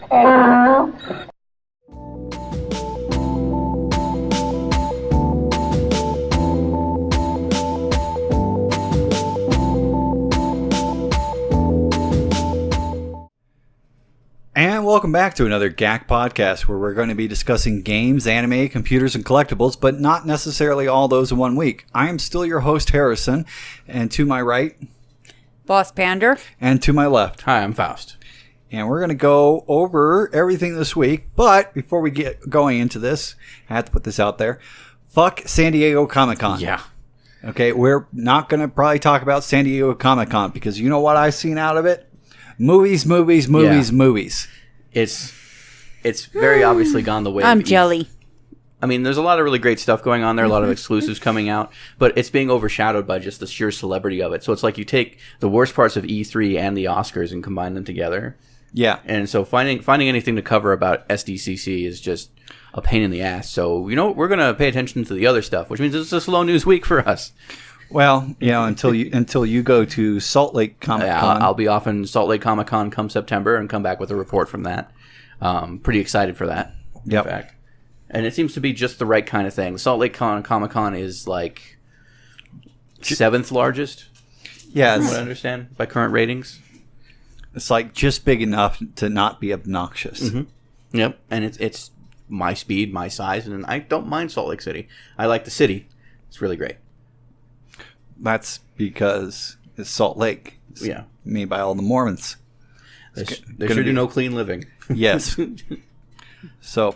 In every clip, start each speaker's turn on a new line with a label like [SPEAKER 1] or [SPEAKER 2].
[SPEAKER 1] And welcome back to another GACC podcast where we're going to be discussing games, anime, computers, and collectibles, but not necessarily all those in 1 week. I am still your host, Harrison, and to my right...
[SPEAKER 2] Boss Pander.
[SPEAKER 1] And to my left...
[SPEAKER 3] Hi, I'm Faust.
[SPEAKER 1] And we're going to go over everything this week, but before we get going into this, I have to put this out there. Fuck San Diego Comic-Con.
[SPEAKER 3] Yeah.
[SPEAKER 1] Okay, we're not going to probably talk about San Diego Comic-Con because you know what I've seen out of it? Movies.
[SPEAKER 3] It's very obviously gone the way
[SPEAKER 2] I'm
[SPEAKER 3] of
[SPEAKER 2] jelly.
[SPEAKER 3] I mean, there's a lot of really great stuff going on there, a lot of exclusives coming out, but it's being overshadowed by just the sheer celebrity of it. So it's like you take the worst parts of E3 and the Oscars and combine them together.
[SPEAKER 1] Yeah.
[SPEAKER 3] And so finding anything to cover about SDCC is just a pain in the ass. So, you know, we're going to pay attention to the other stuff, which means it's a slow news week for us.
[SPEAKER 1] Well, you know, until you go to Salt Lake Comic Con.
[SPEAKER 3] Yeah, I'll be off in Salt Lake Comic Con come September and come back with a report from that. Pretty excited for that, in fact. And it seems to be just the right kind of thing. Salt Lake Comic Con is like 7th largest.
[SPEAKER 1] Yeah,
[SPEAKER 3] from what I understand by current ratings.
[SPEAKER 1] It's like just big enough to not be obnoxious.
[SPEAKER 3] Mm-hmm. Yep, and it's my speed, my size, and I don't mind Salt Lake City. I like the city. It's really great.
[SPEAKER 1] That's because it's Salt Lake. It's made by all the Mormons.
[SPEAKER 3] They sure do no clean living.
[SPEAKER 1] Yes. So,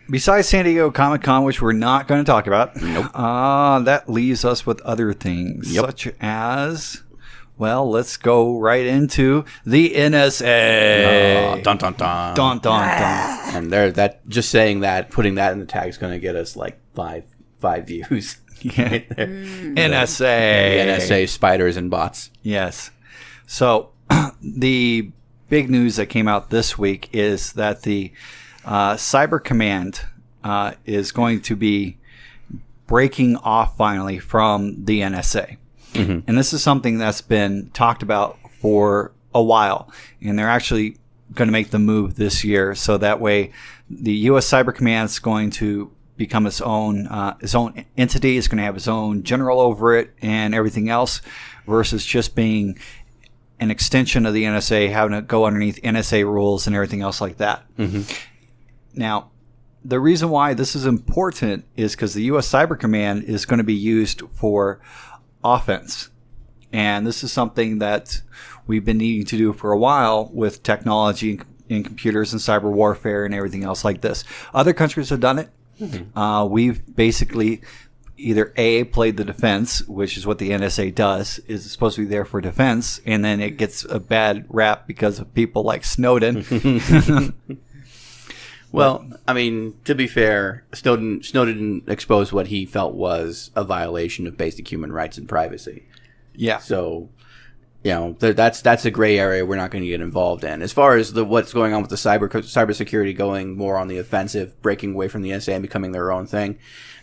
[SPEAKER 1] besides San Diego Comic-Con, which we're not going to talk about, that leaves us with other things, such as, well, let's go right into the NSA.
[SPEAKER 3] Dun, dun, dun.
[SPEAKER 1] Dun, dun, dun.
[SPEAKER 3] And just saying that, putting that in the tag is going to get us like five views.
[SPEAKER 1] Yeah.
[SPEAKER 3] Right there.
[SPEAKER 1] NSA.
[SPEAKER 3] The NSA spiders and bots.
[SPEAKER 1] Yes. So the big news that came out this week is that the Cyber Command is going to be breaking off finally from the NSA. Mm-hmm. And this is something that's been talked about for a while. And they're actually going to make the move this year. So that way the U.S. Cyber Command is going to become its own entity. It's going to have its own general over it and everything else, versus just being an extension of the NSA, having to go underneath NSA rules and everything else like that. Mm-hmm. Now, the reason why this is important is because the U.S. Cyber Command is going to be used for offense. And this is something that we've been needing to do for a while with technology in computers and cyber warfare and everything else like this. Other countries have done it. Mm-hmm. We've basically either A, played the defense, which is what the NSA does, is supposed to be there for defense, and then it gets a bad rap because of people like Snowden.
[SPEAKER 3] Well, I mean, to be fair, Snowden exposed what he felt was a violation of basic human rights and privacy.
[SPEAKER 1] Yeah.
[SPEAKER 3] So, you know, that's a gray area we're not going to get involved in. As far as what's going on with the cybersecurity going more on the offensive, breaking away from the NSA and becoming their own thing,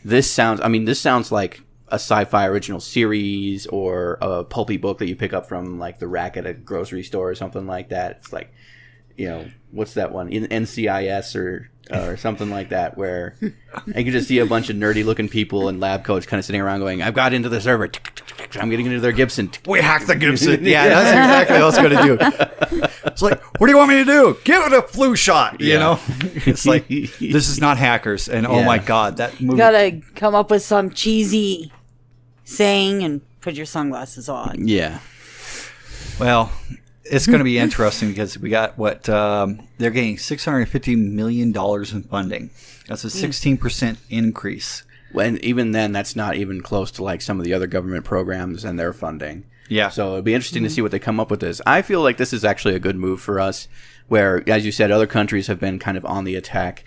[SPEAKER 3] this sounds like a sci-fi original series or a pulpy book that you pick up from like the rack at a grocery store or something like that. It's like, you know, what's that one? NCIS or something like that, where you can just see a bunch of nerdy looking people in lab coats kind of sitting around going, I've got into the server. I'm getting into their Gibson.
[SPEAKER 1] We hacked the Gibson. Yeah, that's exactly what I was going to do. It's like, what do you want me to do? Give it a flu shot. You know? It's like, this is not hackers. And oh my God, that movie.
[SPEAKER 2] You gotta come up with some cheesy saying and put your sunglasses on.
[SPEAKER 3] Yeah.
[SPEAKER 1] Well, it's going to be interesting because we got they're getting $650 million in funding. That's a 16% increase.
[SPEAKER 3] And even then, that's not even close to like some of the other government programs and their funding.
[SPEAKER 1] Yeah.
[SPEAKER 3] So it'd be interesting to see what they come up with this. I feel like this is actually a good move for us, where, as you said, other countries have been kind of on the attack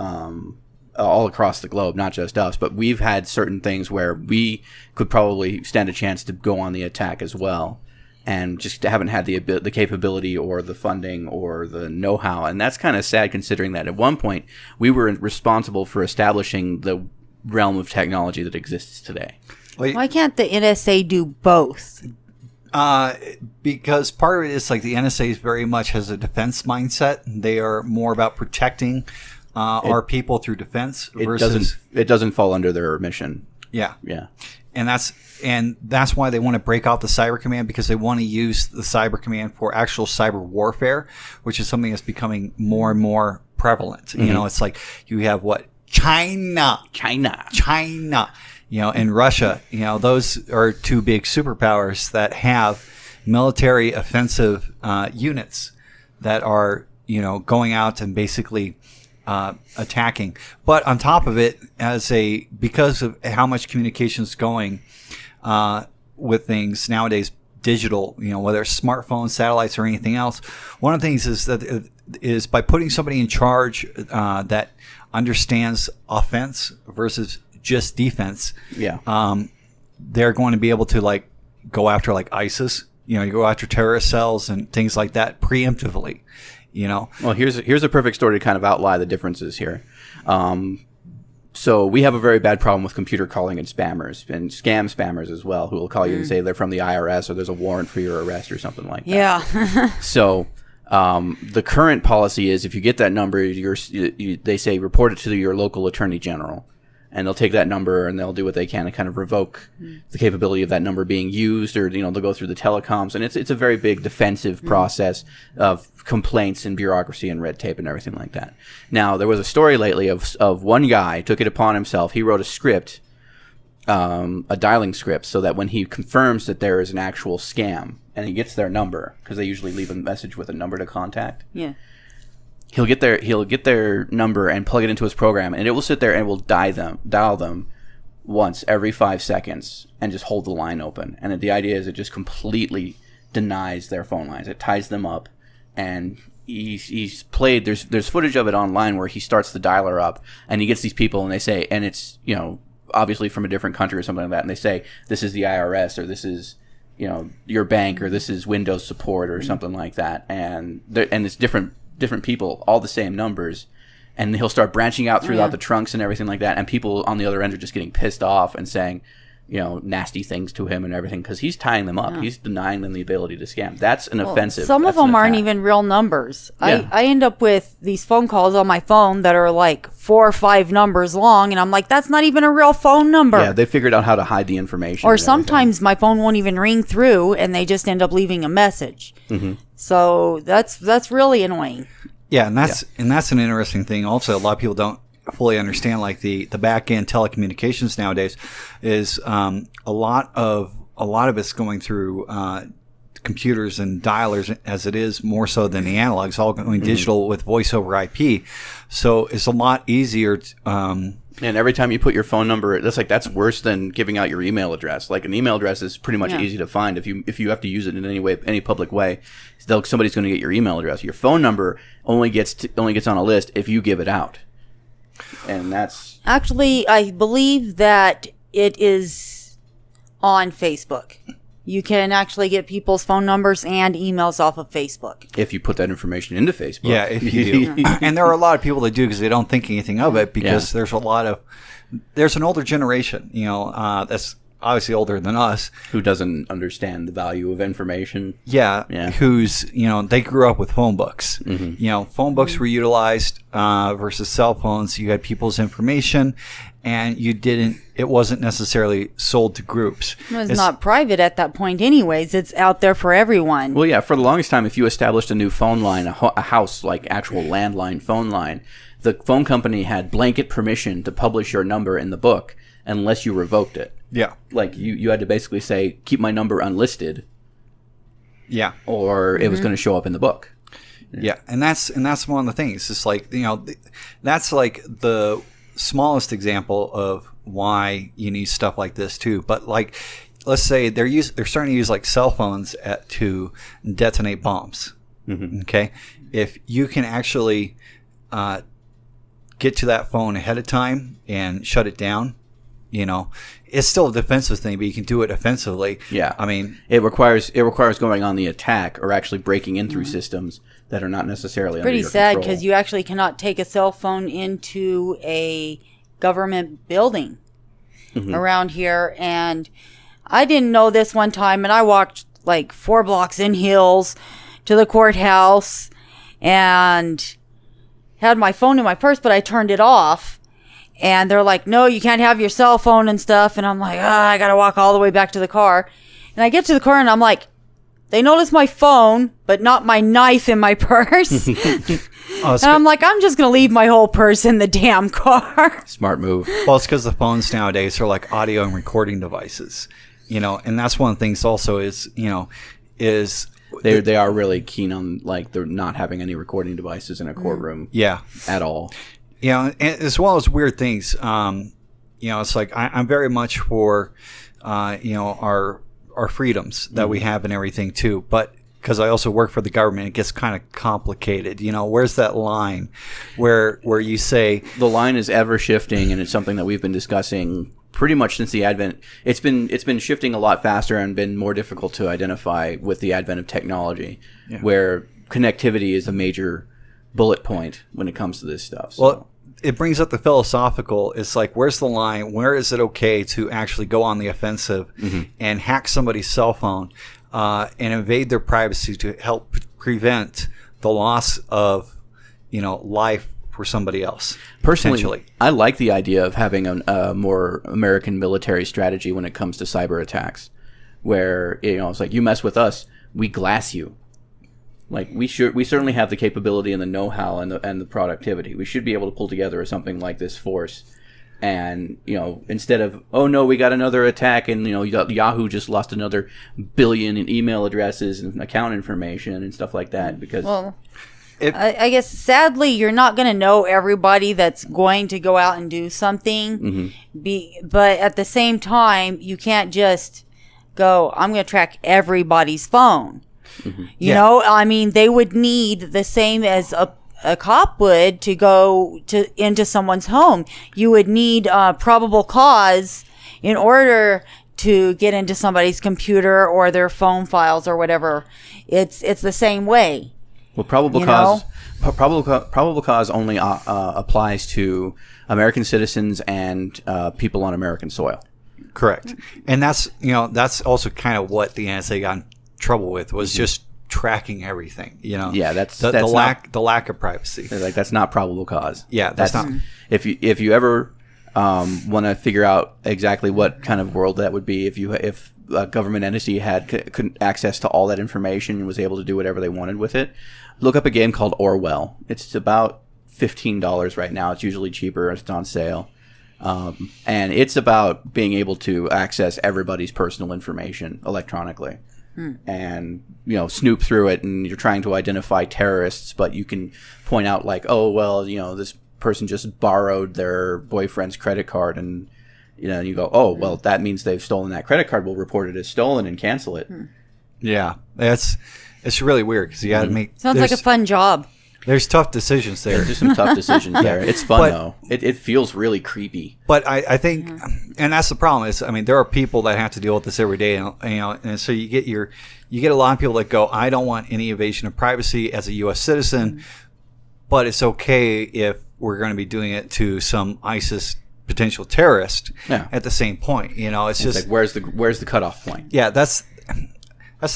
[SPEAKER 3] all across the globe, not just us. But we've had certain things where we could probably stand a chance to go on the attack as well. And just haven't had the capability or the funding or the know-how. And that's kind of sad, considering that at one point we were responsible for establishing the realm of technology that exists today.
[SPEAKER 2] Why can't the NSA do both?
[SPEAKER 1] Because part of it is like the NSA is very much has a defense mindset. They are more about protecting our people through defense versus
[SPEAKER 3] it doesn't fall under their mission.
[SPEAKER 1] Yeah.
[SPEAKER 3] Yeah.
[SPEAKER 1] And that's why they want to break out the Cyber Command, because they want to use the Cyber Command for actual cyber warfare, which is something that's becoming more and more prevalent. Mm-hmm. You know, it's like you have China, you know, and Russia, you know, those are two big superpowers that have military offensive units that are, you know, going out and basically attacking. But on top of it, because of how much communication is going with things nowadays, digital, you know, whether it's smartphones, satellites, or anything else, one of the things is by putting somebody in charge that understands offense versus just defense. Yeah. They're going to be able to like go after like ISIS. You know, you go after terrorist cells and things like that preemptively. You know.
[SPEAKER 3] Well, here's a perfect story to kind of outline the differences here. So we have a very bad problem with computer calling and spammers and scam spammers as well, who will call you and say they're from the IRS or there's a warrant for your arrest or something like that.
[SPEAKER 2] Yeah.
[SPEAKER 3] So the current policy is if you get that number, they say report it to your local attorney general. And they'll take that number and they'll do what they can to kind of revoke the capability of that number being used, or, you know, they'll go through the telecoms. And it's a very big defensive process of complaints and bureaucracy and red tape and everything like that. Now, there was a story lately of one guy took it upon himself. He wrote a script, a dialing script, so that when he confirms that there is an actual scam and he gets their number, because they usually leave a message with a number to contact. Yeah. He'll get their number and plug it into his program, and it will sit there and will dial them once every 5 seconds and just hold the line open. And the idea is it just completely denies their phone lines. It ties them up, and he's played. There's footage of it online where he starts the dialer up and he gets these people and they say, and it's, you know, obviously from a different country or something like that, and they say this is the IRS or this is, you know, your bank or this is Windows support or something like that, and it's different people, all the same numbers, and he'll start branching out throughout the trunks and everything like that, and people on the other end are just getting pissed off and saying, you know, nasty things to him and everything, because he's tying them up. Yeah. He's denying them the ability to scam. That's an offensive.
[SPEAKER 2] Some of them aren't even real numbers. Yeah. I end up with these phone calls on my phone that are like 4 or 5 numbers long, and I'm like, that's not even a real phone number.
[SPEAKER 3] Yeah, they figured out how to hide the information.
[SPEAKER 2] Or sometimes my phone won't even ring through, and they just end up leaving a message. Mm-hmm. So that's really annoying.
[SPEAKER 1] Yeah, and that's an interesting thing. Also, a lot of people don't fully understand, like the back end telecommunications nowadays is a lot of it's going through computers and dialers, as it is more so than the analog. It's all going digital with voice over IP, so it's a lot easier.
[SPEAKER 3] And every time you put your phone number, that's worse than giving out your email address. Like, an email address is pretty much easy to find if you have to use it in any public way. Somebody's going to get your email address. Your phone number only gets on a list if you give it out. And that's
[SPEAKER 2] actually, I believe that it is on Facebook. You can actually get people's phone numbers and emails off of Facebook.
[SPEAKER 3] If you put that information into Facebook.
[SPEAKER 1] Yeah, if you do. And there are a lot of people that do because they don't think anything of it, because there's an older generation, you know, that's obviously older than us.
[SPEAKER 3] Who doesn't understand the value of information.
[SPEAKER 1] Yeah. Who's, you know, they grew up with phone books. Mm-hmm. You know, phone books were utilized versus cell phones. You had people's information, and it wasn't necessarily sold to groups.
[SPEAKER 2] It's not private at that point anyways. It's out there for everyone.
[SPEAKER 3] Well, yeah, for the longest time, if you established a new phone line, a house, like actual landline phone line, the phone company had blanket permission to publish your number in the book unless you revoked it.
[SPEAKER 1] Yeah.
[SPEAKER 3] Like, you had to basically say, keep my number unlisted.
[SPEAKER 1] Yeah.
[SPEAKER 3] Or it was going to show up in the book.
[SPEAKER 1] Yeah. And that's one of the things. It's like, you know, that's like the smallest example of why you need stuff like this too. But like, let's say they're starting to use like cell phones to detonate bombs. Mm-hmm. Okay. If you can actually get to that phone ahead of time and shut it down, you know, it's still a defensive thing, but you can do it offensively.
[SPEAKER 3] Yeah.
[SPEAKER 1] I mean,
[SPEAKER 3] it requires going on the attack or actually breaking in through systems that are not necessarily under your control.
[SPEAKER 2] Pretty sad, because you actually cannot take a cell phone into a government building around here. And I didn't know this one time, and I walked like 4 blocks in Hills to the courthouse and had my phone in my purse, but I turned it off. And they're like, no, you can't have your cell phone and stuff. And I'm like, I got to walk all the way back to the car. And I get to the car and I'm like, they noticed my phone, but not my knife in my purse. And I'm like, I'm just going to leave my whole purse in the damn car.
[SPEAKER 3] Smart move.
[SPEAKER 1] Well, it's because the phones nowadays are like audio and recording devices, and that's one of the things also is
[SPEAKER 3] they are really keen on like they're not having any recording devices in a courtroom.
[SPEAKER 1] Yeah.
[SPEAKER 3] At all.
[SPEAKER 1] And as well as weird things. It's like I'm very much for, our freedoms that we have and everything too. But because I also work for the government, it gets kind of complicated. Where's that line where you say
[SPEAKER 3] the line is ever shifting, and it's something that we've been discussing pretty much since the advent. It's been shifting a lot faster and been more difficult to identify with the advent of technology, where connectivity is a major bullet point when it comes to this stuff. So.
[SPEAKER 1] Well, it brings up the philosophical. It's like, where's the line? Where is it okay to actually go on the offensive and hack somebody's cell phone and invade their privacy to help prevent the loss of, life for somebody else?
[SPEAKER 3] Personally, I like the idea of having a more American military strategy when it comes to cyber attacks, where it's like, you mess with us, we glass you. Like we certainly have the capability and the know-how and the productivity. We should be able to pull together something like this force, and instead of, oh no, we got another attack, and Yahoo just lost another billion in email addresses and account information and stuff like that. Because
[SPEAKER 2] I guess sadly you're not going to know everybody that's going to go out and do something. But at the same time, you can't just go, I'm going to track everybody's phone. I mean, they would need the same as a cop would to go into someone's home. You would need probable cause in order to get into somebody's computer or their phone files or whatever. It's the same way.
[SPEAKER 3] Well, probable cause only applies to American citizens and people on American soil.
[SPEAKER 1] Correct, and that's also kind of what the NSA got in trouble with, was just tracking everything.
[SPEAKER 3] Yeah, that's
[SPEAKER 1] the lack of privacy.
[SPEAKER 3] Like, that's not probable cause.
[SPEAKER 1] Yeah, that's not.
[SPEAKER 3] If you ever want to figure out exactly what kind of world that would be, if a government entity had access to all that information and was able to do whatever they wanted with it, look up a game called Orwell. It's about $15 right now. It's usually cheaper. It's on sale. And it's about being able to access everybody's personal information electronically. And snoop through it, and you're trying to identify terrorists, but you can point out like, oh well, this person just borrowed their boyfriend's credit card, and you go, oh well, that means they've stolen that credit card. We'll report it as stolen and cancel it.
[SPEAKER 1] Yeah, it's really weird because you got to make.
[SPEAKER 2] Sounds like a fun job.
[SPEAKER 1] There's tough decisions there.
[SPEAKER 3] There's some tough decisions there. It's fun though. It feels really creepy.
[SPEAKER 1] But I think, and that's the problem is, I mean, there are people that have to deal with this every day, and so you get a lot of people that go, I don't want any invasion of privacy as a U.S. citizen, but it's okay if we're going to be doing it to some ISIS potential terrorist at the same point. It's just
[SPEAKER 3] like, where's the cutoff point?
[SPEAKER 1] Yeah, that's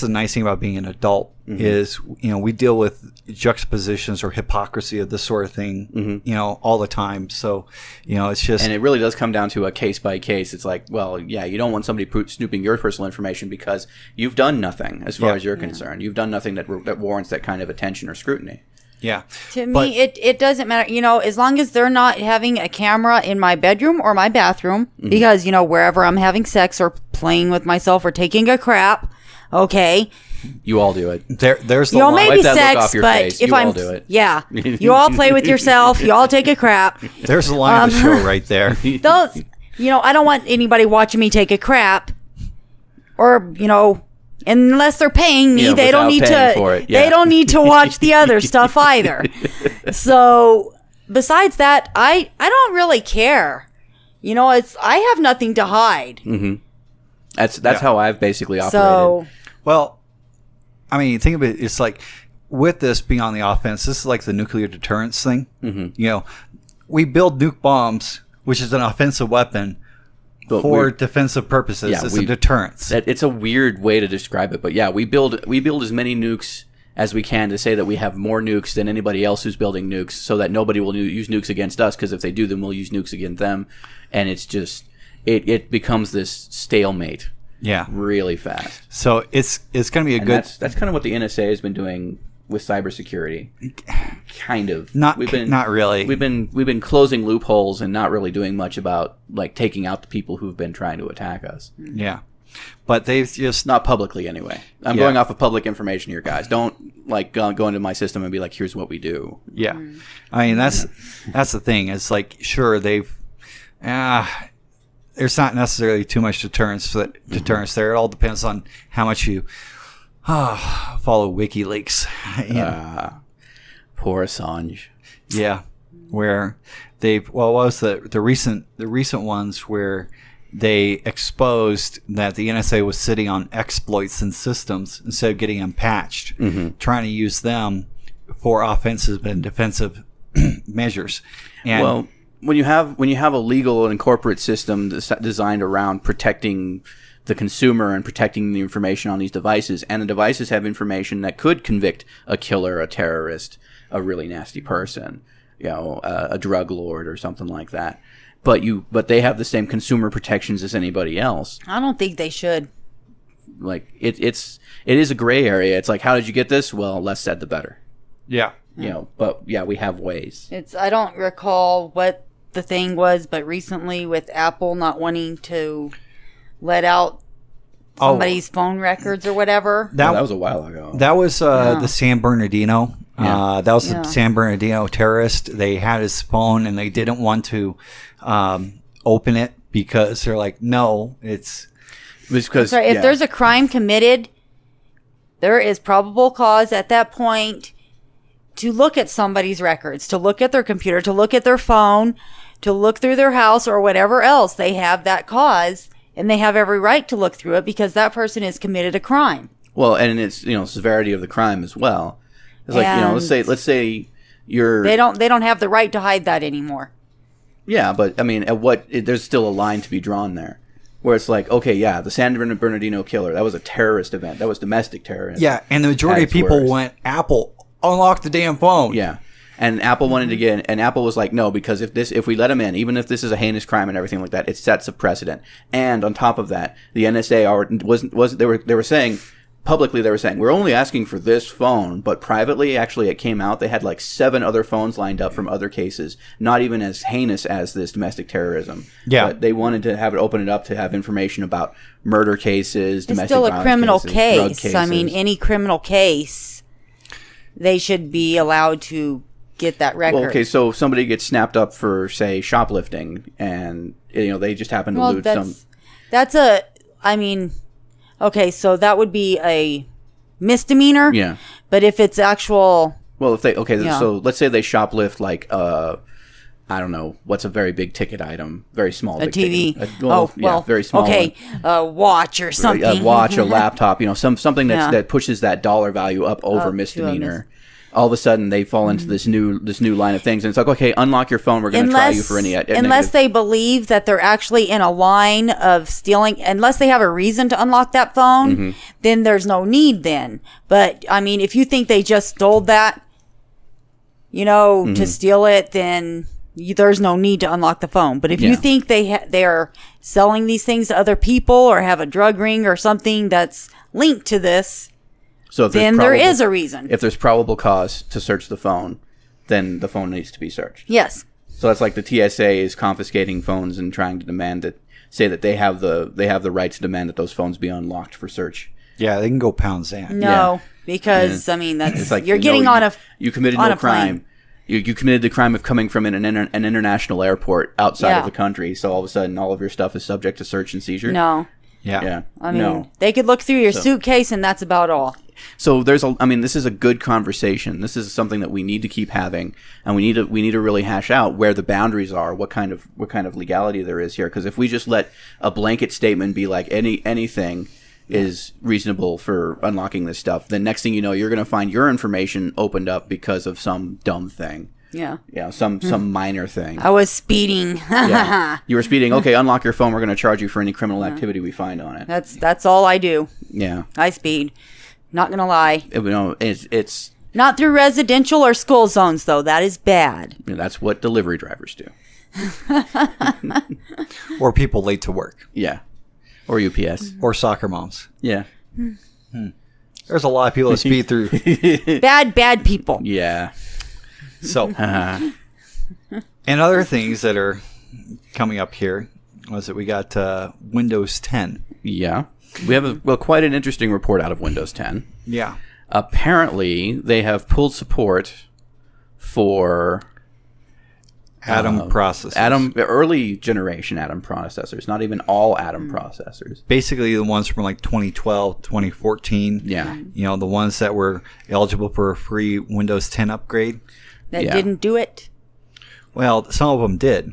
[SPEAKER 1] the nice thing about being an adult is, we deal with juxtapositions or hypocrisy of this sort of thing, all the time. So, it's just...
[SPEAKER 3] And it really does come down to a case by case. It's like, well, yeah, you don't want somebody snooping your personal information because you've done nothing as far as you're concerned. You've done nothing that warrants that kind of attention or scrutiny.
[SPEAKER 1] Yeah.
[SPEAKER 2] To me, it doesn't matter, as long as they're not having a camera in my bedroom or my bathroom, because, wherever I'm having sex or playing with myself or taking a crap, okay.
[SPEAKER 3] You all do it.
[SPEAKER 1] There's the line.
[SPEAKER 2] Maybe
[SPEAKER 3] Wipe that
[SPEAKER 2] sex,
[SPEAKER 3] look off your
[SPEAKER 2] but
[SPEAKER 3] face.
[SPEAKER 2] if
[SPEAKER 3] You
[SPEAKER 2] I'm,
[SPEAKER 3] all do it.
[SPEAKER 2] Yeah, you all play with yourself. You all take a crap.
[SPEAKER 1] There's the line of the show right there.
[SPEAKER 2] Those, I don't want anybody watching me take a crap, or unless they're paying me, they don't need to. They don't need to watch the other stuff either. So, besides that, I don't really care. I have nothing to hide.
[SPEAKER 3] That's how I've basically operated.
[SPEAKER 2] So,
[SPEAKER 1] well, I mean, think of it. It's like with this being on the offense, this is like the nuclear deterrence thing. We build nuke bombs, which is an offensive weapon,
[SPEAKER 3] But
[SPEAKER 1] for defensive purposes.
[SPEAKER 3] Yeah,
[SPEAKER 1] It's a deterrence.
[SPEAKER 3] It's a weird way to describe it, but yeah, we build as many nukes as we can to say that we have more nukes than anybody else who's building nukes, so that nobody will use nukes against us, because if they do, then we'll use nukes against them, and it's just it becomes this stalemate.
[SPEAKER 1] Yeah,
[SPEAKER 3] really fast.
[SPEAKER 1] So it's going to be a good.
[SPEAKER 3] That's kind of what the NSA has been doing with cybersecurity. Kind of.
[SPEAKER 1] Not really.
[SPEAKER 3] We've been closing loopholes and not really doing much about like taking out the people who've been trying to attack us.
[SPEAKER 1] Yeah. But they've just
[SPEAKER 3] not publicly anyway. I'm going off of public information here, guys. Don't like go into my system and be like, here's what we do.
[SPEAKER 1] Yeah. I mean that's the thing. It's like sure they've there's not necessarily too much deterrence there. It all depends on how much you follow WikiLeaks.
[SPEAKER 3] Poor Assange.
[SPEAKER 1] Yeah. Where what was the recent ones where they exposed that the NSA was sitting on exploits and systems instead of getting them patched, trying to use them for offensive and defensive measures. And
[SPEAKER 3] well, when you have a legal and corporate system designed around protecting the consumer and protecting the information on these devices, and the devices have information that could convict a killer, a terrorist, a really nasty person, a drug lord or something like that. But they have the same consumer protections as anybody else.
[SPEAKER 2] I don't think they should.
[SPEAKER 3] Like it is a gray area. It's like, how did you get this? Well, less said the better.
[SPEAKER 1] Yeah.
[SPEAKER 3] But yeah, we have ways.
[SPEAKER 2] I don't recall what the thing was, but recently with Apple not wanting to let out somebody's phone records or whatever.
[SPEAKER 3] That was a while ago.
[SPEAKER 1] That was the San Bernardino.
[SPEAKER 3] Yeah.
[SPEAKER 1] That was the San Bernardino terrorist. They had his phone and they didn't want to open it because they're like, no, it's
[SPEAKER 3] because
[SPEAKER 2] if there's a crime committed, there is probable cause at that point to look at somebody's records, to look at their computer, to look at their phone, to look through their house or whatever else. They have that cause, and they have every right to look through it because that person has committed a crime.
[SPEAKER 3] Well, and it's severity of the crime as well. It's like let's say you're
[SPEAKER 2] they don't have the right to hide that anymore.
[SPEAKER 3] Yeah, but I mean, there's still a line to be drawn there, where it's like, okay, yeah, the San Bernardino killer, that was a terrorist event, that was domestic terrorism.
[SPEAKER 1] Yeah, and the majority of people went, Apple, unlock the damn phone.
[SPEAKER 3] Yeah, and Apple wanted to get, and Apple was like, no, because if we let them in, even if this is a heinous crime and everything like that, it sets a precedent. And on top of that, the NSA they were saying. Publicly, they were saying, we're only asking for this phone, but privately, actually, it came out, they had like 7 other phones lined up from other cases, not even as heinous as this domestic terrorism.
[SPEAKER 1] Yeah.
[SPEAKER 3] But they wanted to have it open it up to have information about murder cases, domestic violence
[SPEAKER 2] it's still a criminal
[SPEAKER 3] cases,
[SPEAKER 2] case.
[SPEAKER 3] drug cases.
[SPEAKER 2] I mean, any criminal case, they should be allowed to get that record.
[SPEAKER 3] Well, okay, so if somebody gets snapped up for, say, shoplifting, and they just happen to loot some...
[SPEAKER 2] Okay, so that would be a misdemeanor.
[SPEAKER 3] Yeah.
[SPEAKER 2] But if it's actual...
[SPEAKER 3] Well, so let's say they shoplift like, I don't know, what's a very big ticket item? Very small.
[SPEAKER 2] A TV.
[SPEAKER 3] Very small.
[SPEAKER 2] Okay, a watch or something.
[SPEAKER 3] A watch, a laptop, something that pushes that dollar value up over misdemeanor. All of a sudden, they fall into this new line of things, and it's like, okay, unlock your phone. We're going to try you for any
[SPEAKER 2] unless they believe that they're actually in a line of stealing. Unless they have a reason to unlock that phone, then there's no need. Then, but I mean, if you think they just stole that, to steal it, then there's no need to unlock the phone. But if you think they are selling these things to other people or have a drug ring or something that's linked to this.
[SPEAKER 3] So
[SPEAKER 2] then there is a reason.
[SPEAKER 3] If there's probable cause to search the phone, then the phone needs to be searched.
[SPEAKER 2] Yes.
[SPEAKER 3] So that's like the TSA is confiscating phones and trying to demand that they have the right to demand that those phones be unlocked for search.
[SPEAKER 1] Yeah, they can go pound sand.
[SPEAKER 2] No, because I mean that's
[SPEAKER 3] like,
[SPEAKER 2] you're getting
[SPEAKER 3] you committed no crime. You committed the crime of coming from an international airport outside of the country. So all of a sudden, all of your stuff is subject to search and seizure.
[SPEAKER 2] No.
[SPEAKER 3] Yeah.
[SPEAKER 2] I mean, they could look through your suitcase, and that's about all.
[SPEAKER 3] So this is a good conversation. This is something that we need to keep having, and we need to really hash out where the boundaries are, what kind of legality there is here. Because if we just let a blanket statement be like anything is reasonable for unlocking this stuff, then next thing you know, you're going to find your information opened up because of some dumb thing.
[SPEAKER 2] Yeah.
[SPEAKER 3] Yeah, some minor thing.
[SPEAKER 2] I was speeding.
[SPEAKER 3] Yeah. You were speeding. Okay, unlock your phone. We're going to charge you for any criminal activity we find on it.
[SPEAKER 2] That's all I do.
[SPEAKER 3] Yeah.
[SPEAKER 2] I speed. Not gonna lie.
[SPEAKER 3] It's
[SPEAKER 2] Not through residential or school zones, though. That is bad.
[SPEAKER 3] that's what delivery drivers do.
[SPEAKER 1] Or people late to work.
[SPEAKER 3] Yeah. Or UPS.
[SPEAKER 1] Or soccer moms.
[SPEAKER 3] Yeah.
[SPEAKER 1] There's a lot of people that speed through.
[SPEAKER 2] Bad people.
[SPEAKER 3] Yeah.
[SPEAKER 1] So, and other things that are coming up here was that we got Windows 10.
[SPEAKER 3] Yeah. We have quite an interesting report out of Windows 10.
[SPEAKER 1] Yeah.
[SPEAKER 3] Apparently, they have pulled support for
[SPEAKER 1] Atom processors.
[SPEAKER 3] early generation Atom processors, not even all Atom processors.
[SPEAKER 1] Basically, the ones from like 2012, 2014.
[SPEAKER 3] Yeah.
[SPEAKER 1] You know, the ones that were eligible for a free Windows 10 upgrade.
[SPEAKER 2] That
[SPEAKER 3] Yeah.
[SPEAKER 2] didn't do it.
[SPEAKER 1] Well, some of them did.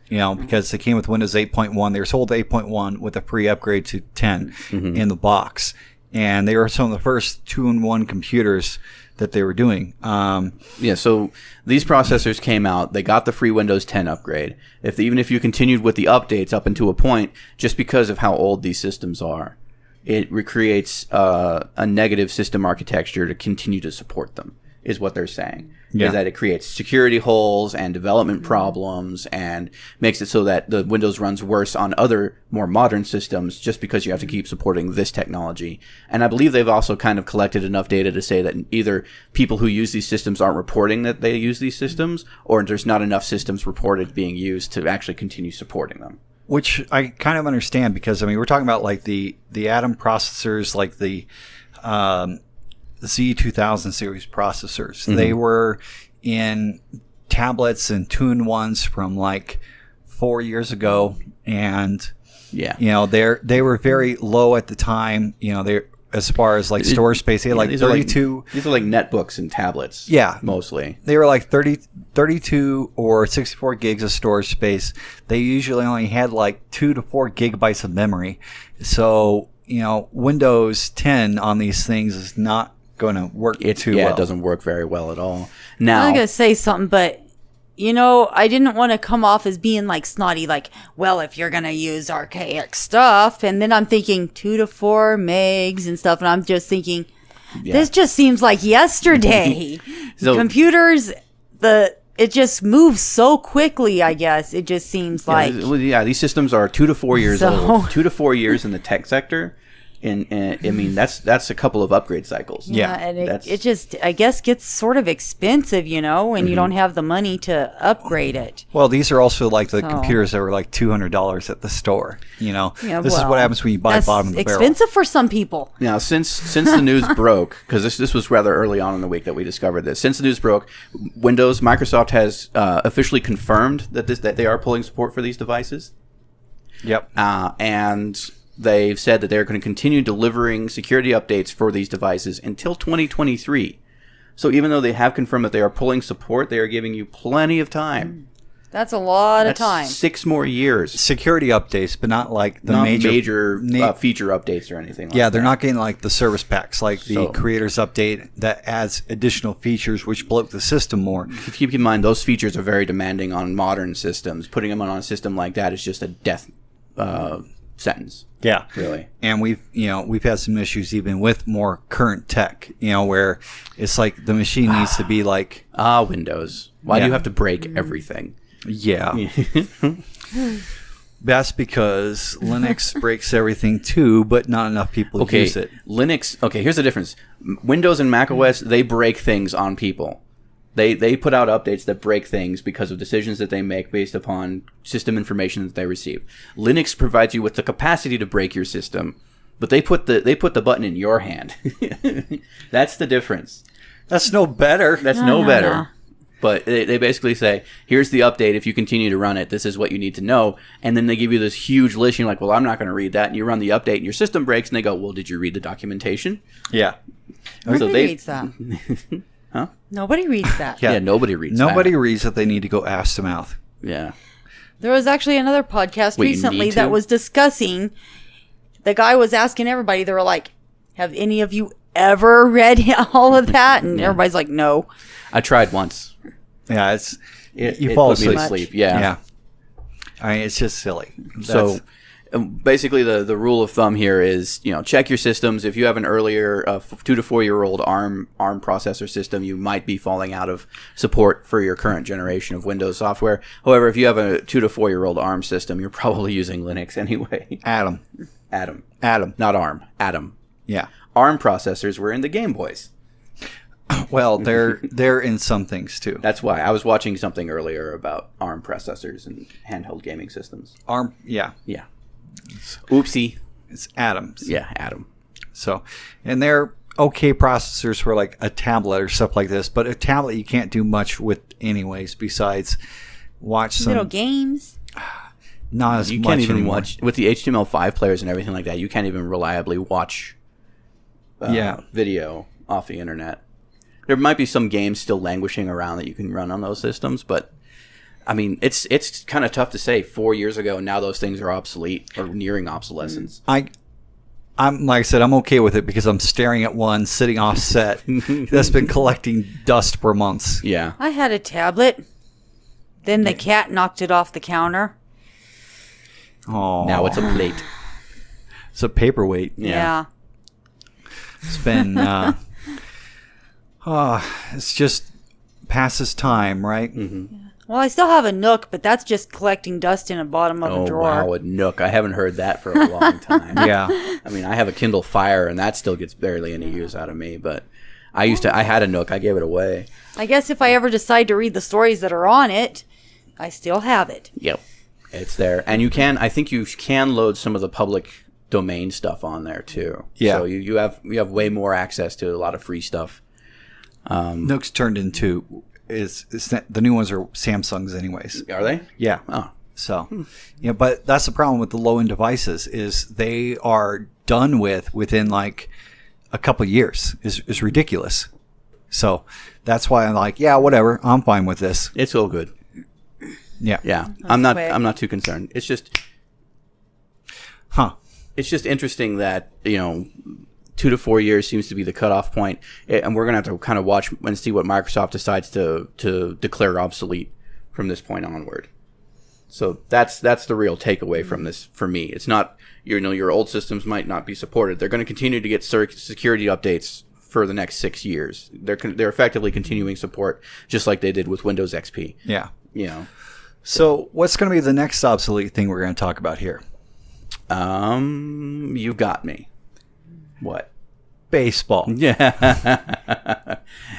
[SPEAKER 1] You know, because they came with Windows 8.1. They were sold 8.1 with a free upgrade to 10 in the box. And they were some of the first 2-in-1 computers that they were doing.
[SPEAKER 3] Yeah, so these processors came out. They got the free Windows 10 upgrade. Even if you continued with the updates up until a point, just because of how old these systems are, it recreates a negative system architecture to continue to support them, is what they're saying.
[SPEAKER 1] Yeah.
[SPEAKER 3] Is that it creates security holes and development problems and makes it so that the Windows runs worse on other more modern systems just because you have to keep supporting this technology. And I believe they've also kind of collected enough data to say that either people who use these systems aren't reporting that they use these systems, or there's not enough systems reported being used to actually continue supporting them.
[SPEAKER 1] Which I kind of understand because, I mean, we're talking about like the Atom processors, like the Z2000 series processors. They were in tablets and 2-in-1s from like 4 years ago, and
[SPEAKER 3] Yeah.
[SPEAKER 1] you know they were very low at the time. You know, they as far as like storage space, they had like
[SPEAKER 3] these
[SPEAKER 1] 32.
[SPEAKER 3] These are like netbooks and tablets.
[SPEAKER 1] Yeah.
[SPEAKER 3] Mostly.
[SPEAKER 1] They were like 32 or 64 gigs of storage space. They usually only had like 2 to 4 gigabytes of memory. So, you know, Windows 10 on these things is not going to work too well.
[SPEAKER 3] It doesn't work very well at all.
[SPEAKER 2] I'm
[SPEAKER 3] Now,
[SPEAKER 2] not gonna say something, but you know, I didn't want to come off as being like snotty, like, well, if you're gonna use archaic stuff, and then I'm thinking 2 to 4 megs and stuff, and I'm just thinking, this just seems like yesterday.
[SPEAKER 3] So-
[SPEAKER 2] Computers, it just moves so quickly. I guess it just seems like
[SPEAKER 3] these systems are 2 to 4 years
[SPEAKER 2] So-
[SPEAKER 3] old. 2 to 4 years in the tech sector. And I mean, that's a couple of upgrade cycles.
[SPEAKER 1] Yeah,
[SPEAKER 2] and
[SPEAKER 3] that's-
[SPEAKER 2] it just, I guess, gets sort of expensive, you know, when you don't have the money to upgrade it.
[SPEAKER 1] Well, these are also like the
[SPEAKER 2] So-
[SPEAKER 1] computers that were like $200 at the store. You know,
[SPEAKER 2] Yeah,
[SPEAKER 1] this is what happens when you buy
[SPEAKER 2] that's
[SPEAKER 1] bottom of the barrel.
[SPEAKER 2] expensive for some people.
[SPEAKER 3] Now, since the news broke, because this was rather early on in the week that we discovered this. Since the news broke, Microsoft has officially confirmed that they are pulling support for these devices.
[SPEAKER 1] Yep.
[SPEAKER 3] And they've said that they're going to continue delivering security updates for these devices until 2023. So even though they have confirmed that they are pulling support, they are giving you plenty of time.
[SPEAKER 2] That's a lot
[SPEAKER 3] That's
[SPEAKER 2] of time.
[SPEAKER 3] 6 more years.
[SPEAKER 1] Security updates, but not like the
[SPEAKER 3] Not
[SPEAKER 1] major
[SPEAKER 3] feature updates or anything like
[SPEAKER 1] Yeah,
[SPEAKER 3] that.
[SPEAKER 1] they're not getting like the service packs, like the
[SPEAKER 3] So-
[SPEAKER 1] creators update that adds additional features which bloat the system more.
[SPEAKER 3] Keep in mind, those features are very demanding on modern systems. Putting them on a system like that is just a death sentence.
[SPEAKER 1] Yeah,
[SPEAKER 3] Really.
[SPEAKER 1] And we've had some issues even with more current tech. You know, where it's like the machine needs to be like
[SPEAKER 3] Windows. Why do you
[SPEAKER 1] Yeah.
[SPEAKER 3] have to break everything?
[SPEAKER 1] yeah. That's because Linux breaks everything too, but not enough people
[SPEAKER 3] Okay,
[SPEAKER 1] use it.
[SPEAKER 3] Linux. Okay, here's the difference. Windows and Mac OS, they break things on people. They put out updates that break things because of decisions that they make based upon system information that they receive. Linux provides you with the capacity to break your system, but they put the button in your hand. That's the difference.
[SPEAKER 1] That's no better.
[SPEAKER 3] That's
[SPEAKER 2] No,
[SPEAKER 3] no better.
[SPEAKER 2] no.
[SPEAKER 3] But they basically say, here's the update. If you continue to run it, this is what you need to know. And then they give you this huge list. And you're like, well, I'm not going to read that. And you run the update and your system breaks. And they go, well, did you read the documentation?
[SPEAKER 1] Yeah.
[SPEAKER 2] Nobody
[SPEAKER 3] they-
[SPEAKER 2] reads that.
[SPEAKER 3] Huh?
[SPEAKER 2] Nobody reads that.
[SPEAKER 1] Yeah.
[SPEAKER 3] Yeah, nobody reads
[SPEAKER 1] Nobody
[SPEAKER 3] that.
[SPEAKER 1] reads that. They need to go ass to mouth.
[SPEAKER 3] Yeah.
[SPEAKER 2] There was actually another podcast
[SPEAKER 3] Wait, you
[SPEAKER 2] recently
[SPEAKER 3] need
[SPEAKER 2] that
[SPEAKER 3] to?
[SPEAKER 2] was discussing. The guy was asking everybody. They were like, "Have any of you ever read all of that?" And everybody's like, "No."
[SPEAKER 3] I tried once.
[SPEAKER 1] Yeah, you
[SPEAKER 3] it
[SPEAKER 1] fall
[SPEAKER 3] put me to
[SPEAKER 1] asleep.
[SPEAKER 3] sleep. Yeah.
[SPEAKER 1] Yeah. I mean, it's just silly.
[SPEAKER 3] So basically, the rule of thumb here is, check your systems. If you have an earlier 2 to 4 year old ARM processor system, you might be falling out of support for your current generation of Windows software. However, if you have a 2 to 4 year old ARM system, you're probably using Linux anyway.
[SPEAKER 1] Atom.
[SPEAKER 3] Not ARM. Atom.
[SPEAKER 1] Yeah.
[SPEAKER 3] ARM processors were in the Game Boys.
[SPEAKER 1] Well, they're in some things too.
[SPEAKER 3] That's why I was watching something earlier about ARM processors and handheld gaming systems.
[SPEAKER 1] ARM, yeah.
[SPEAKER 3] Yeah. Oopsie.
[SPEAKER 1] It's atoms.
[SPEAKER 3] Yeah, Atom.
[SPEAKER 1] So, and they're okay processors for like a tablet or stuff like this, but a tablet you can't do much with anyways besides watch some
[SPEAKER 2] little games.
[SPEAKER 1] Not as
[SPEAKER 3] You
[SPEAKER 1] much
[SPEAKER 3] can't even
[SPEAKER 1] anymore.
[SPEAKER 3] watch with the HTML5 players and everything like that. You can't even reliably watch video off the internet. There might be some games still languishing around that you can run on those systems, but I mean, it's kind of tough to say. 4 years ago, now those things are obsolete or nearing obsolescence.
[SPEAKER 1] I'm like I said, I'm okay with it because I'm staring at one sitting offset that's been collecting dust for months.
[SPEAKER 3] Yeah.
[SPEAKER 2] I had a tablet. Then the cat knocked it off the counter.
[SPEAKER 1] Oh,
[SPEAKER 3] Now it's a plate.
[SPEAKER 1] It's a paperweight.
[SPEAKER 2] Yeah.
[SPEAKER 1] It's been it's just passes time, right?
[SPEAKER 3] Mm-hmm.
[SPEAKER 2] Well, I still have a Nook, but that's just collecting dust in the bottom of a
[SPEAKER 3] Oh,
[SPEAKER 2] drawer.
[SPEAKER 3] wow, a Nook. I haven't heard that for a long time.
[SPEAKER 1] Yeah.
[SPEAKER 3] I mean, I have a Kindle Fire, and that still gets barely any use out of me, but I had a Nook. I gave it away.
[SPEAKER 2] I guess if I ever decide to read the stories that are on it, I still have it.
[SPEAKER 3] Yep. It's there. And I think you can load some of the public domain stuff on there, too.
[SPEAKER 1] Yeah.
[SPEAKER 3] So you have way more access to a lot of free stuff.
[SPEAKER 1] Nook's turned into the new ones are Samsungs anyways.
[SPEAKER 3] Are they?
[SPEAKER 1] Yeah.
[SPEAKER 3] Oh.
[SPEAKER 1] So, yeah, but that's the problem with the low-end devices is they are done within like a couple of years. Is ridiculous. So that's why I'm like, yeah, whatever. I'm fine with this.
[SPEAKER 3] It's all good.
[SPEAKER 1] Yeah.
[SPEAKER 3] Yeah.
[SPEAKER 2] That's
[SPEAKER 3] I'm
[SPEAKER 2] quick.
[SPEAKER 3] not too concerned. It's just
[SPEAKER 1] Huh.
[SPEAKER 3] it's just interesting that 2 to 4 years seems to be the cutoff point, and we're gonna have to kind of watch and see what Microsoft decides to declare obsolete from this point onward. So that's the real takeaway from this for me. It's not your old systems might not be supported. They're going to continue to get security updates for the next 6 years. They're effectively continuing support just like they did with Windows XP.
[SPEAKER 1] Yeah.
[SPEAKER 3] So
[SPEAKER 1] what's going to be the next obsolete thing we're going to talk about here?
[SPEAKER 3] you got me. What?
[SPEAKER 1] Baseball.
[SPEAKER 3] Yeah.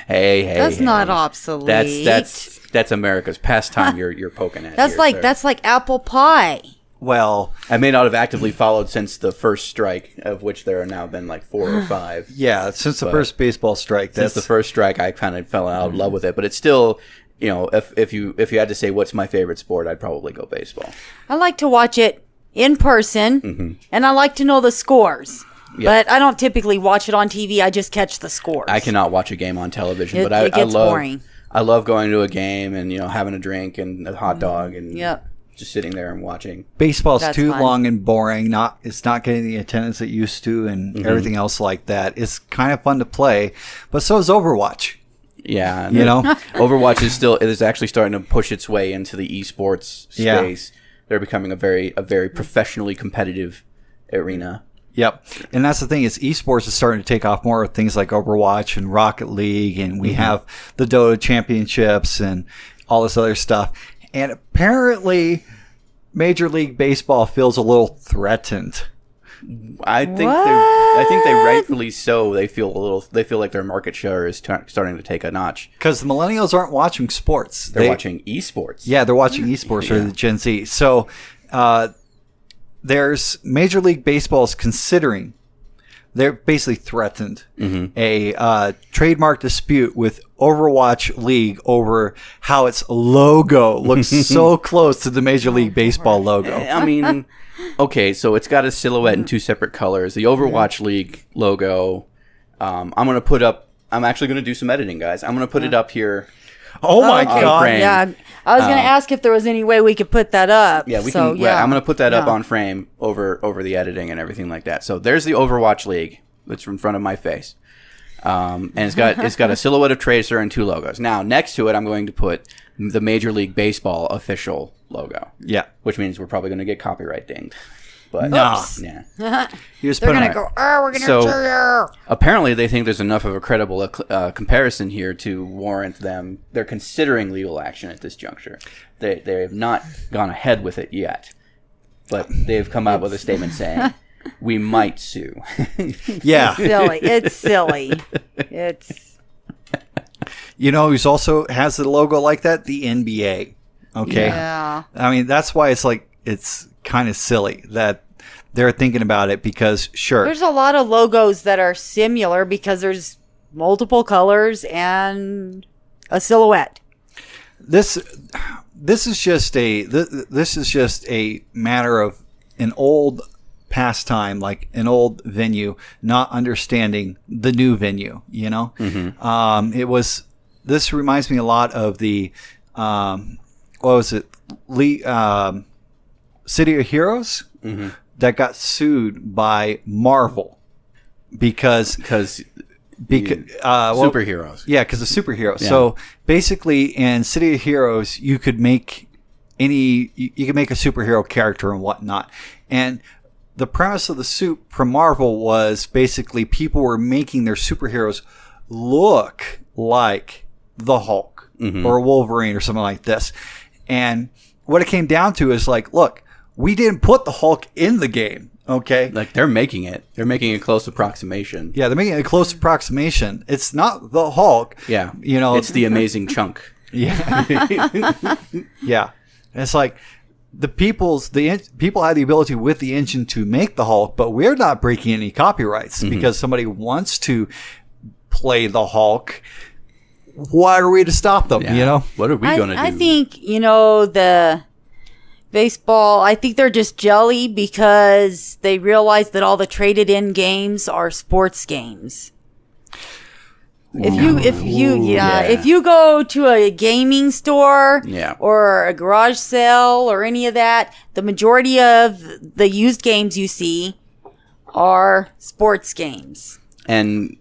[SPEAKER 3] hey.
[SPEAKER 2] That's not obsolete.
[SPEAKER 3] That's America's pastime. You're poking at.
[SPEAKER 2] That's
[SPEAKER 3] here, sir.
[SPEAKER 2] that's like apple pie.
[SPEAKER 1] Well,
[SPEAKER 3] I may not have actively followed since the first strike, of which there have now been like 4 or 5.
[SPEAKER 1] yeah, since the first baseball strike,
[SPEAKER 3] Since the first strike, I kind of fell out of love with it. But it's still, if you had to say what's my favorite sport, I'd probably go baseball.
[SPEAKER 2] I like to watch it in person, and I like to know the scores.
[SPEAKER 3] Yeah.
[SPEAKER 2] But I don't typically watch it on TV. I just catch the scores.
[SPEAKER 3] I cannot watch a game on television,
[SPEAKER 2] It-
[SPEAKER 3] but I
[SPEAKER 2] it gets
[SPEAKER 3] love
[SPEAKER 2] boring.
[SPEAKER 3] I love going to a game and having a drink and a hot dog and
[SPEAKER 2] Yep.
[SPEAKER 3] just sitting there and watching.
[SPEAKER 1] baseball's
[SPEAKER 2] That's
[SPEAKER 1] too
[SPEAKER 2] fun.
[SPEAKER 1] long and boring. It's not getting the attendance it used to, and everything else like that. It's kind of fun to play, but so is Overwatch.
[SPEAKER 3] Yeah, and Overwatch is actually starting to push its way into the esports
[SPEAKER 1] Yeah.
[SPEAKER 3] space. They're becoming a very professionally competitive arena.
[SPEAKER 1] Yep, and that's the thing is esports is starting to take off more with things like Overwatch and Rocket League, and we have the Dota championships and all this other stuff. And apparently, Major League Baseball feels a little threatened.
[SPEAKER 3] I think they rightfully so. They feel like their market share is starting to take a notch.
[SPEAKER 1] Because the millennials aren't watching sports.
[SPEAKER 3] They're watching esports.
[SPEAKER 1] Yeah, they're watching esports or the Gen Z. So there's Major League Baseball is considering, they're basically threatened a trademark dispute with Overwatch League over how its logo looks so close to the Major League Baseball logo.
[SPEAKER 3] I mean, okay, so it's got a silhouette in 2 separate colors. The Overwatch League logo. I'm actually going to do some editing, guys. I'm going to put it up here.
[SPEAKER 1] Oh my
[SPEAKER 2] Okay.
[SPEAKER 1] God.
[SPEAKER 3] frame.
[SPEAKER 2] Yeah, I was going to ask if there was any way we could put that up.
[SPEAKER 3] Yeah, we
[SPEAKER 2] So,
[SPEAKER 3] can. I'm going to put that up
[SPEAKER 2] Yeah.
[SPEAKER 3] on frame over the editing and everything like that. So there's the Overwatch League that's in front of my face. And it's got a silhouette of Tracer and 2 logos. Now, next to it, I'm going to put the Major League Baseball official logo.
[SPEAKER 1] Yeah.
[SPEAKER 3] Which means we're probably going to get copyright dinged. But
[SPEAKER 1] No.
[SPEAKER 3] yeah.
[SPEAKER 1] You just
[SPEAKER 2] They're
[SPEAKER 1] put
[SPEAKER 2] gonna
[SPEAKER 1] on
[SPEAKER 2] go. Oh, we're gonna
[SPEAKER 3] So-
[SPEAKER 2] sue you.
[SPEAKER 3] Apparently, they think there's enough of a credible comparison here to warrant them. They're considering legal action at this juncture. They have not gone ahead with it yet, but they've come out with a statement saying we might sue.
[SPEAKER 1] Yeah.
[SPEAKER 2] Silly. It's silly. It's
[SPEAKER 1] You know who's also has a logo like that? The NBA. Okay.
[SPEAKER 2] yeah.
[SPEAKER 1] I mean, that's why it's kind of silly that they're thinking about it because, sure.
[SPEAKER 2] There's a lot of logos that are similar because there's multiple colors and a silhouette.
[SPEAKER 1] This is just a matter of an old pastime, like an old venue not understanding the new venue. You know, This reminds me a lot of the what was it, City of Heroes that got sued by Marvel because
[SPEAKER 3] Superheroes.
[SPEAKER 1] Yeah, because of superheroes.
[SPEAKER 3] Yeah.
[SPEAKER 1] So basically, in City of Heroes, you could make you could make a superhero character and whatnot. And the premise of the suit from Marvel was basically people were making their superheroes look like the Hulk or Wolverine or something like this. And what it came down to is like, look, we didn't put the Hulk in the game. Okay.
[SPEAKER 3] Like they're making it. They're making a close approximation.
[SPEAKER 1] Yeah, they're making a close approximation. It's not the Hulk.
[SPEAKER 3] Yeah.
[SPEAKER 1] You know,
[SPEAKER 3] It's the amazing chunk.
[SPEAKER 1] Yeah. Yeah. And it's like the people had the ability with the engine to make the Hulk, but we're not breaking any copyrights because somebody wants to play the Hulk. Why are we to stop them?
[SPEAKER 3] Yeah.
[SPEAKER 1] You know?
[SPEAKER 3] What are we going to do?
[SPEAKER 2] I think, the baseball, I think they're just jelly because they realize that all the traded in games are sports games. If you go to a gaming store or a garage sale or any of that, the majority of the used games you see are sports games.
[SPEAKER 3] And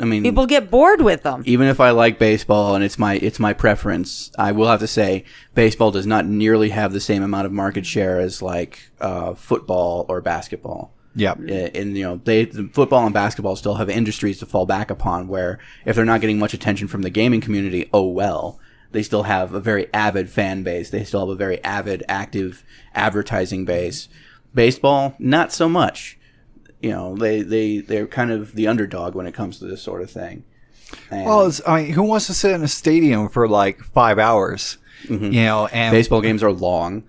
[SPEAKER 3] I mean,
[SPEAKER 2] People get bored with them.
[SPEAKER 3] even if I like baseball and it's my preference, I will have to say baseball does not nearly have the same amount of market share as like football or basketball.
[SPEAKER 1] Yeah.
[SPEAKER 3] And the football and basketball still have industries to fall back upon where if they're not getting much attention from the gaming community, oh well. They still have a very avid fan base. They still have a very avid, active advertising base. Baseball, not so much. They're kind of the underdog when it comes to this sort of thing. And
[SPEAKER 1] Well, who wants to sit in a stadium for like 5 hours? And
[SPEAKER 3] baseball games are long.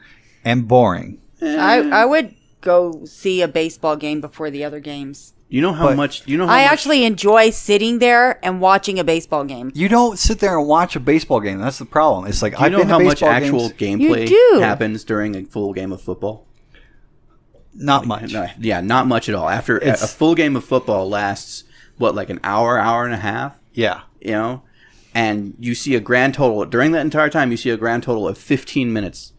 [SPEAKER 1] and boring.
[SPEAKER 2] I would go see a baseball game before the other games.
[SPEAKER 3] You know how much?
[SPEAKER 2] I actually enjoy sitting there and watching a baseball game.
[SPEAKER 1] You don't sit there and watch a baseball game. That's the problem. It's like
[SPEAKER 3] Do you know how much actual gameplay
[SPEAKER 2] You do.
[SPEAKER 3] happens during a full game of football?
[SPEAKER 1] Not much.
[SPEAKER 3] No, yeah, not much at all. After a full game of football lasts like an hour and a half.
[SPEAKER 1] Yeah.
[SPEAKER 3] And you see a grand total during that entire time. You see a grand total of 15 minutes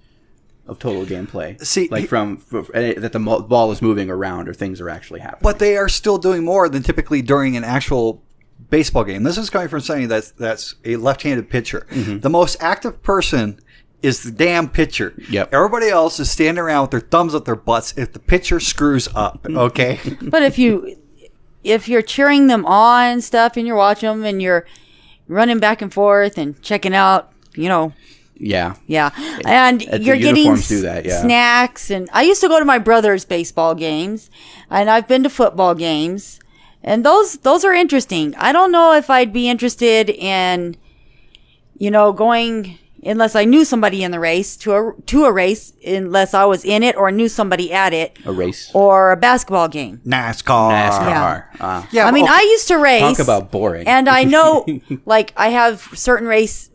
[SPEAKER 3] of total gameplay.
[SPEAKER 1] See,
[SPEAKER 3] like from that the ball is moving around or things are actually happening.
[SPEAKER 1] But they are still doing more than typically during an actual baseball game. This is coming from somebody that's a left-handed pitcher. The most active person is the damn pitcher.
[SPEAKER 3] Yep.
[SPEAKER 1] Everybody else is standing around with their thumbs up their butts if the pitcher screws up. Okay.
[SPEAKER 2] But if you're cheering them on and stuff and you're watching them and you're running back and forth and checking out,
[SPEAKER 3] Yeah.
[SPEAKER 2] and you're
[SPEAKER 3] the
[SPEAKER 2] getting
[SPEAKER 3] uniforms do that, yeah.
[SPEAKER 2] snacks. And I used to go to my brother's baseball games, and I've been to football games, and those are interesting. I don't know if I'd be interested in, going unless I knew somebody in the race to a race, unless I was in it or knew somebody at it.
[SPEAKER 3] A race.
[SPEAKER 2] Or a basketball game.
[SPEAKER 1] NASCAR.
[SPEAKER 2] Yeah. I mean, I used to race.
[SPEAKER 3] Talk about boring.
[SPEAKER 2] And I know, like, I have certain race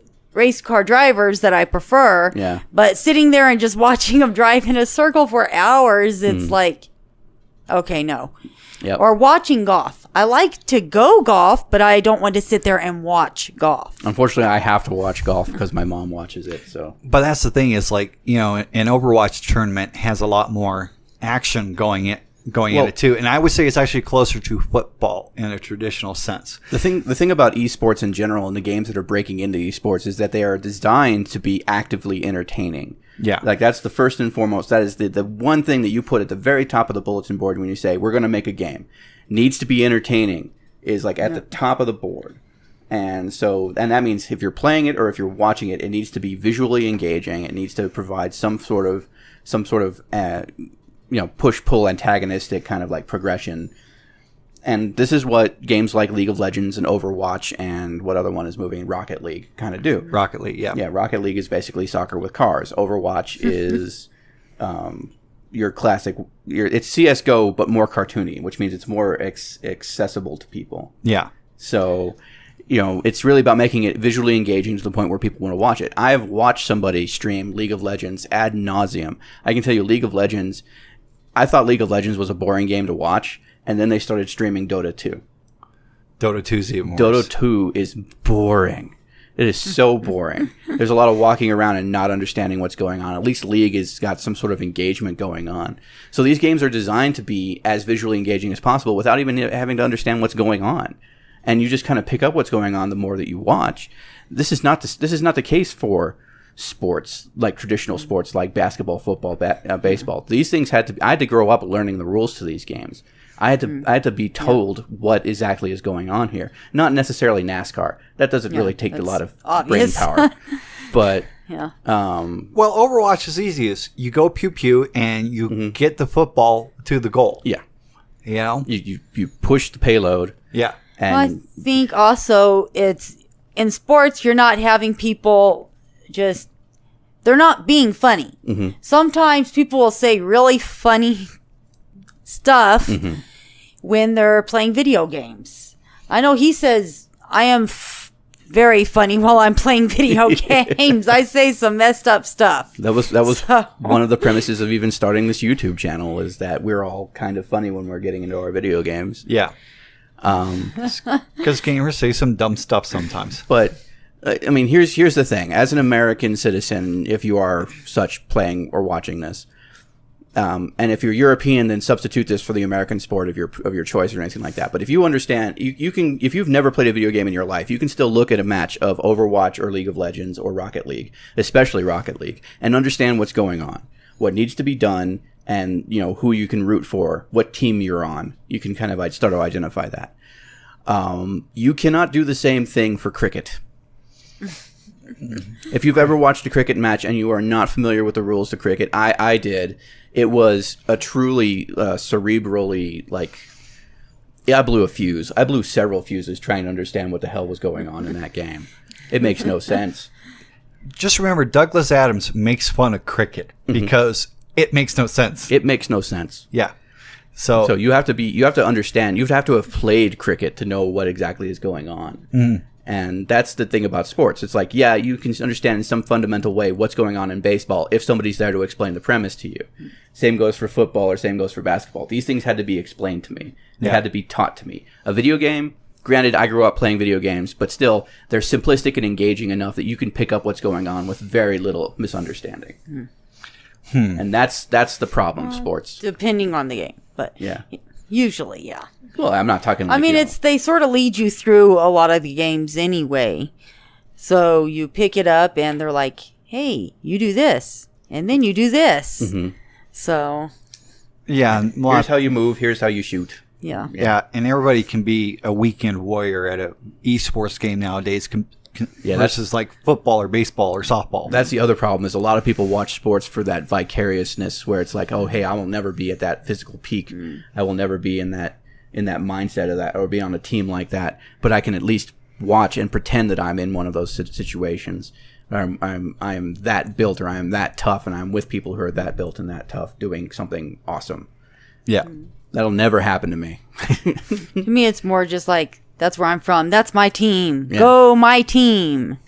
[SPEAKER 2] car drivers that I prefer.
[SPEAKER 3] Yeah.
[SPEAKER 2] But sitting there and just watching them drive in a circle for hours, it's like, okay, no.
[SPEAKER 3] Yep.
[SPEAKER 2] Or watching golf. I like to go golf, but I don't want to sit there and watch golf.
[SPEAKER 3] Unfortunately, I have to watch golf because my mom watches it. So,
[SPEAKER 1] But that's the thing is like, an Overwatch tournament has a lot more action going going in it too. And I would say it's actually closer to football in a traditional sense.
[SPEAKER 3] The thing about esports in general and the games that are breaking into esports is that they are designed to be actively entertaining.
[SPEAKER 1] Yeah.
[SPEAKER 3] Like that's the first and foremost. That is the one thing that you put at the very top of the bulletin board when you say, we're going to make a game. Needs to be entertaining is like at the top of the board. And that means if you're playing it or if you're watching it, it needs to be visually engaging. It needs to provide some sort of push-pull antagonistic kind of like progression. And this is what games like League of Legends and Overwatch and what other one is moving, Rocket League, kind of do.
[SPEAKER 1] Rocket League, yeah.
[SPEAKER 3] Yeah, Rocket League is basically soccer with cars. Overwatch is your classic... it's CSGO, but more cartoony, which means it's more accessible to people.
[SPEAKER 1] Yeah.
[SPEAKER 3] So... it's really about making it visually engaging to the point where people want to watch it. I have watched somebody stream League of Legends ad nauseum. I can tell you League of Legends, I thought League of Legends was a boring game to watch, and then they started streaming Dota 2.
[SPEAKER 1] Dota 2 is even worse.
[SPEAKER 3] Dota 2 is boring. It is so boring. There's a lot of walking around and not understanding what's going on. At least League has got some sort of engagement going on. So these games are designed to be as visually engaging as possible without even having to understand what's going on. And you just kind of pick up what's going on the more that you watch. This is not the case for sports, like traditional sports like basketball, football, baseball. These things I had to grow up learning the rules to these games. I had to be told what exactly is going on here. Not necessarily NASCAR. That doesn't really take a lot of
[SPEAKER 2] obvious.
[SPEAKER 3] brain power. But
[SPEAKER 2] yeah.
[SPEAKER 1] Well, Overwatch is easiest. You go pew pew and you get the football to the goal.
[SPEAKER 3] Yeah.
[SPEAKER 1] You know?
[SPEAKER 3] You push the payload.
[SPEAKER 1] Yeah.
[SPEAKER 2] Well, I think also it's in sports, you're not having people they're not being funny. Mm-hmm. Sometimes people will say really funny stuff when they're playing video games. I know he says, I am very funny while I'm playing video games. I say some messed up stuff.
[SPEAKER 3] That was one of the premises of even starting this YouTube channel, is that we're all kind of funny when we're getting into our video games.
[SPEAKER 1] Yeah. Because gamers say some dumb stuff sometimes.
[SPEAKER 3] But I mean, here's the thing: as an American citizen, if you are such playing or watching this, and if you're European, then substitute this for the American sport of your choice or anything like that. But if you understand, you can, if you've never played a video game in your life, you can still look at a match of Overwatch or League of Legends or Rocket League, especially Rocket League, and understand what's going on, what needs to be done. And, who you can root for, what team you're on. You can kind of start to identify that. You cannot do the same thing for cricket. If you've ever watched a cricket match and you are not familiar with the rules to cricket, I did. It was a truly cerebrally, I blew a fuse. I blew several fuses trying to understand what the hell was going on in that game. It makes no sense.
[SPEAKER 1] Just remember, Douglas Adams makes fun of cricket because... it makes no sense.
[SPEAKER 3] It makes no sense.
[SPEAKER 1] Yeah. So
[SPEAKER 3] you have to understand, you have to have played cricket to know what exactly is going on. Mm. And that's the thing about sports. It's like, yeah, you can understand in some fundamental way what's going on in baseball if somebody's there to explain the premise to you. Same goes for football, or same goes for basketball. These things had to be explained to me. They had to be taught to me. A video game, granted, I grew up playing video games, but still, they're simplistic and engaging enough that you can pick up what's going on with very little misunderstanding. Mm. And that's the problem, sports.
[SPEAKER 2] Depending on the game, but usually, yeah.
[SPEAKER 3] Well, I'm not talking.
[SPEAKER 2] They sort of lead you through a lot of the games anyway. So you pick it up, and they're like, "Hey, you do this, and then you do this." Mm-hmm. So,
[SPEAKER 3] here's how you move. Here's how you shoot.
[SPEAKER 1] Yeah, and everybody can be a weekend warrior at a esports game nowadays. Versus like football or baseball or softball.
[SPEAKER 3] That's the other problem, is a lot of people watch sports for that vicariousness where it's like, oh, hey, I will never be at that physical peak. I will never be in that mindset of that, or be on a team like that. But I can at least watch and pretend that I'm in one of those situations. I am that built, or I am that tough, and I'm with people who are that built and that tough doing something awesome.
[SPEAKER 1] Yeah.
[SPEAKER 3] That'll never happen to me.
[SPEAKER 2] To me, it's more just like, that's where I'm from. That's my team. Yeah. Go my team.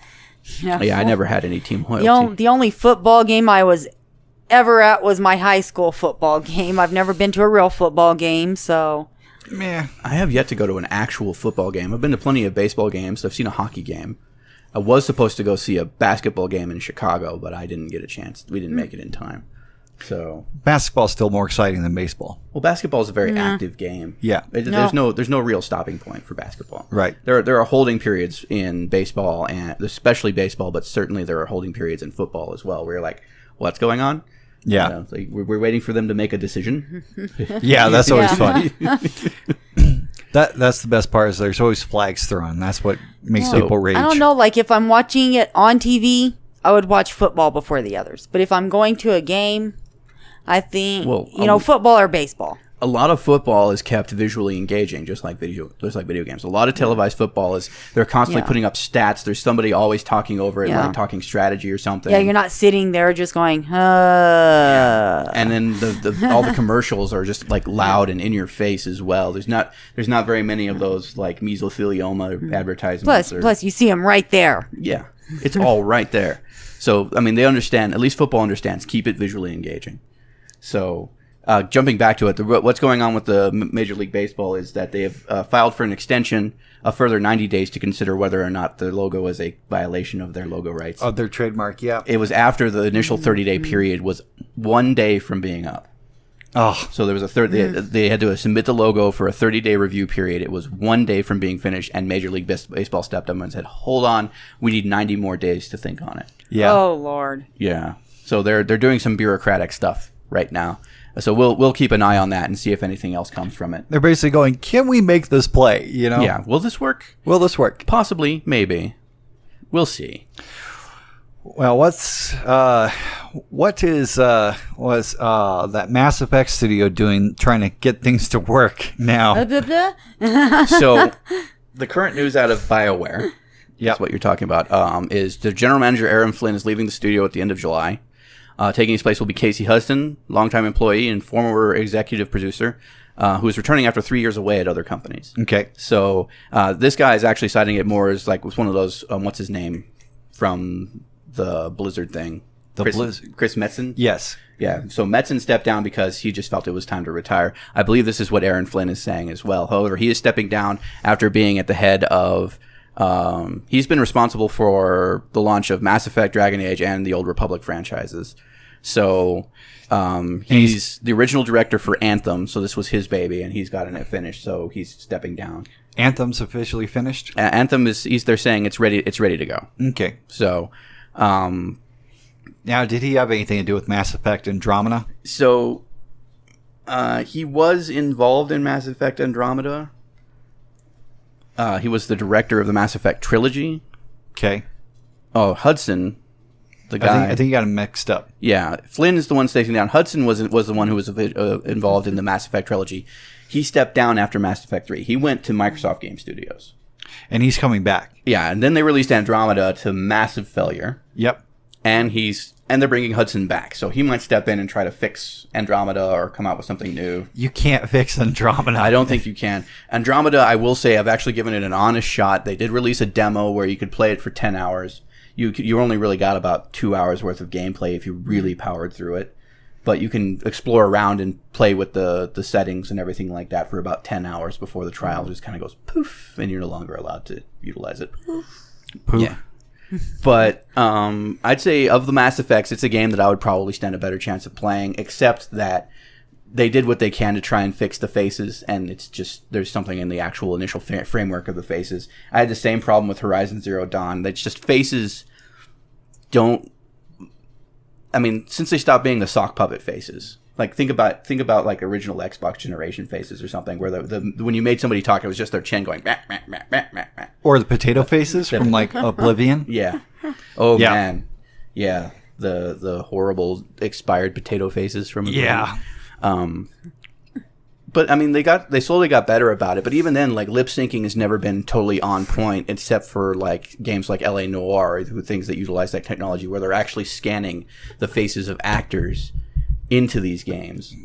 [SPEAKER 3] I never had any team loyalty.
[SPEAKER 2] The only football game I was ever at was my high school football game. I've never been to a real football game, so...
[SPEAKER 3] I have yet to go to an actual football game. I've been to plenty of baseball games. I've seen a hockey game. I was supposed to go see a basketball game in Chicago, but I didn't get a chance. We didn't make it in time. So
[SPEAKER 1] Basketball's still more exciting than baseball.
[SPEAKER 3] well, basketball is a very active game.
[SPEAKER 1] Yeah.
[SPEAKER 3] There's no real stopping point for basketball.
[SPEAKER 1] Right.
[SPEAKER 3] There are holding periods in baseball, and especially baseball, but certainly there are holding periods in football as well, where you're like, what's going on?
[SPEAKER 1] Yeah.
[SPEAKER 3] You know, like we're waiting for them to make a decision.
[SPEAKER 1] Yeah, that's always
[SPEAKER 2] Yeah.
[SPEAKER 1] fun. That's the best part is there's always flags thrown. That's what makes
[SPEAKER 3] So,
[SPEAKER 1] people rage.
[SPEAKER 2] I don't know. Like if I'm watching it on TV, I would watch football before the others. But if I'm going to a game, I think football or baseball.
[SPEAKER 3] A lot of football is kept visually engaging, just like video games. A lot of televised football is they're constantly
[SPEAKER 2] Yeah.
[SPEAKER 3] putting up stats. There's somebody always talking over it,
[SPEAKER 2] Yeah.
[SPEAKER 3] like talking strategy or something.
[SPEAKER 2] Yeah, you're not sitting there just going,
[SPEAKER 3] And then all the commercials are just like loud and in your face as well. There's not very many of those like mesothelioma advertisements.
[SPEAKER 2] Plus, you see them right there.
[SPEAKER 3] Yeah, it's all right there. So I mean, they understand. At least football understands. Keep it visually engaging. So. Jumping back to it, what's going on with the Major League Baseball is that they have filed for an extension, a further 90 days to consider whether or not the logo is a violation of their logo rights.
[SPEAKER 1] Of their trademark, yeah.
[SPEAKER 3] It was after the initial 30-day period was 1 day from being up.
[SPEAKER 1] Oh,
[SPEAKER 3] So there was they had to submit the logo for a 30-day review period. It was 1 day from being finished, and Major League Baseball stepped up and said, "Hold on, we need 90 more days to think on it."
[SPEAKER 1] yeah.
[SPEAKER 2] Oh, Lord.
[SPEAKER 3] Yeah. So they're doing some bureaucratic stuff right now. So we'll keep an eye on that and see if anything else comes from it.
[SPEAKER 1] They're basically going, can we make this play? You know?
[SPEAKER 3] Yeah. Will this work?
[SPEAKER 1] Will this work?
[SPEAKER 3] Possibly. Maybe. We'll see.
[SPEAKER 1] Well, what was that Mass Effect studio doing, trying to get things to work now?
[SPEAKER 2] Blah, blah, blah.
[SPEAKER 3] So the current news out of Bioware,
[SPEAKER 1] Yep.
[SPEAKER 3] is what you're talking about, is the general manager Aaron Flynn is leaving the studio at the end of July. Taking his place will be Casey Hudson, longtime employee and former executive producer, who is returning after 3 years away at other companies.
[SPEAKER 1] Okay.
[SPEAKER 3] So this guy is actually citing it more as like was one of those what's his name from the Blizzard thing, Chris Metzen.
[SPEAKER 1] Yes.
[SPEAKER 3] Yeah. So Metzen stepped down because he just felt it was time to retire. I believe this is what Aaron Flynn is saying as well. However, he is stepping down after being at the head of. He's been responsible for the launch of Mass Effect, Dragon Age, and the Old Republic franchises. So he's the original director for Anthem. So this was his baby, and he's gotten it finished. So he's stepping down.
[SPEAKER 1] Anthem's officially finished?
[SPEAKER 3] Anthem they're saying it's ready to go.
[SPEAKER 1] Okay.
[SPEAKER 3] So
[SPEAKER 1] Now, did he have anything to do with Mass Effect Andromeda?
[SPEAKER 3] So he was involved in Mass Effect Andromeda. He was the director of the Mass Effect trilogy.
[SPEAKER 1] Okay.
[SPEAKER 3] Oh, Hudson, the guy.
[SPEAKER 1] I think you got him mixed up.
[SPEAKER 3] Yeah, Flynn is the one stepping down. Hudson was the one who was involved in the Mass Effect trilogy. He stepped down after Mass Effect 3. He went to Microsoft Game Studios.
[SPEAKER 1] And he's coming back.
[SPEAKER 3] Yeah, and then they released Andromeda to massive failure.
[SPEAKER 1] Yep.
[SPEAKER 3] And they're bringing Hudson back, so he might step in and try to fix Andromeda or come out with something new.
[SPEAKER 1] You can't fix Andromeda.
[SPEAKER 3] I don't think you can. Andromeda, I will say, I've actually given it an honest shot. They did release a demo where you could play it for 10 hours. You only really got about 2 hours worth of gameplay if you really powered through it. But you can explore around and play with the settings and everything like that for about 10 hours before the trial just kind of goes poof, and you're no longer allowed to utilize it.
[SPEAKER 1] Poof.
[SPEAKER 3] Yeah. But I'd say of the Mass Effects, it's a game that I would probably stand a better chance of playing, except that they did what they can to try and fix the faces, and it's just there's something in the actual initial framework of the faces. I had the same problem with Horizon Zero Dawn. It's just faces don't... I mean, since they stopped being the sock puppet faces... Like think about like original Xbox generation faces or something where the when you made somebody talk, it was just their chin going meh, meh, meh, meh, meh, meh.
[SPEAKER 1] Or the potato faces from like Oblivion.
[SPEAKER 3] Yeah. Oh
[SPEAKER 1] Yeah.
[SPEAKER 3] man. Yeah. The horrible expired potato faces from Oblivion.
[SPEAKER 1] Yeah.
[SPEAKER 3] But I mean they slowly got better about it, but even then like lip syncing has never been totally on point except for like games like LA Noire, things that utilize that technology where they're actually scanning the faces of actors into these games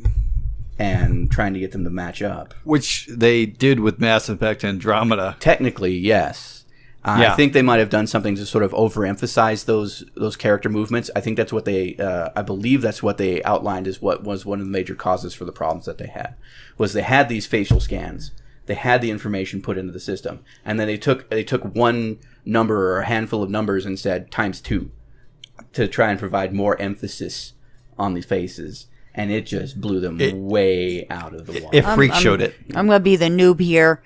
[SPEAKER 3] and trying to get them to match up.
[SPEAKER 1] Which they did with Mass Effect Andromeda.
[SPEAKER 3] Technically, yes.
[SPEAKER 1] Yeah.
[SPEAKER 3] I think they might have done something to sort of overemphasize those character movements. I think that's what I believe that's what they outlined as what was one of the major causes for the problems that they had. Was they had these facial scans. They had the information put into the system. And then they took one number or a handful of numbers and said times 2 to try and provide more emphasis on the faces, and it just blew them way out of the water.
[SPEAKER 1] It freak showed it.
[SPEAKER 2] I'm going to be the noob here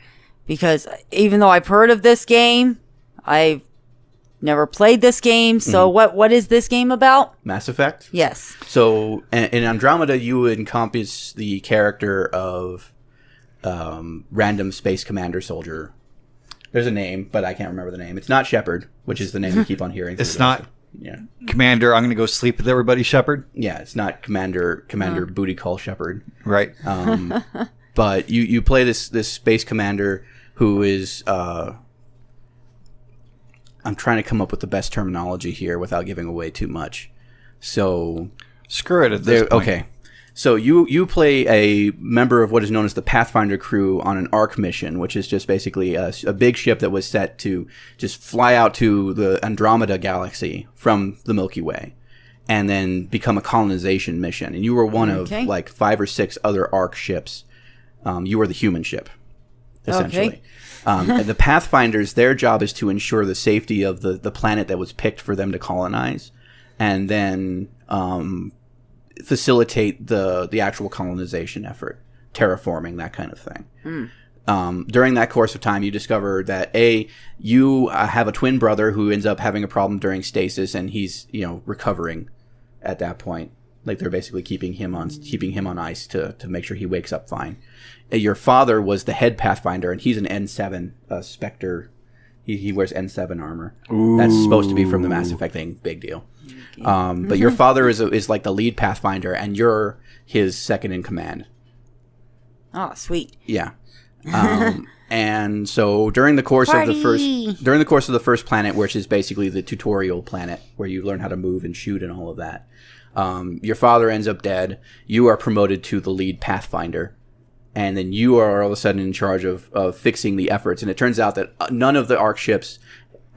[SPEAKER 2] because even though I've heard of this game, I've never played this game. So what is this game about?
[SPEAKER 3] Mass Effect?
[SPEAKER 2] Yes.
[SPEAKER 3] So in Andromeda, you would encompass the character of random space commander soldier. There's a name, but I can't remember the name. It's not Shepard, which is the name we keep on hearing.
[SPEAKER 1] It's not Commander, I'm going to go sleep with everybody Shepard.
[SPEAKER 3] Yeah, it's not Commander Booty Call Shepard.
[SPEAKER 1] Right.
[SPEAKER 3] But you play this space commander who is... I'm trying to come up with the best terminology here without giving away too much. So...
[SPEAKER 1] Screw it at this point.
[SPEAKER 3] Okay. So you play a member of what is known as the Pathfinder crew on an ARC mission, which is just basically a big ship that was set to just fly out to the Andromeda galaxy from the Milky Way and then become a colonization mission. And you were one of like 5 or 6 other ARC ships. You were the human ship, essentially. Okay. The Pathfinders, their job is to ensure the safety of the planet that was picked for them to colonize, and then facilitate the actual colonization effort, terraforming, that kind of thing. During that course of time, you discover that you have a twin brother who ends up having a problem during stasis, and he's recovering at that point. Like they're basically keeping him on ice to make sure he wakes up fine. Your father was the head Pathfinder, and he's an N7 Spectre. He wears N7 armor. Ooh. That's supposed to be from the Mass Effect thing. Big deal. But your father is like the lead Pathfinder, and you're his second in command.
[SPEAKER 2] Oh, sweet.
[SPEAKER 3] Yeah. And so during the course of the first planet, which is basically the tutorial planet where you learn how to move and shoot and all of that, your father ends up dead. You are promoted to the lead Pathfinder. And then you are all of a sudden in charge of fixing the efforts. And it turns out that none of the ARC ships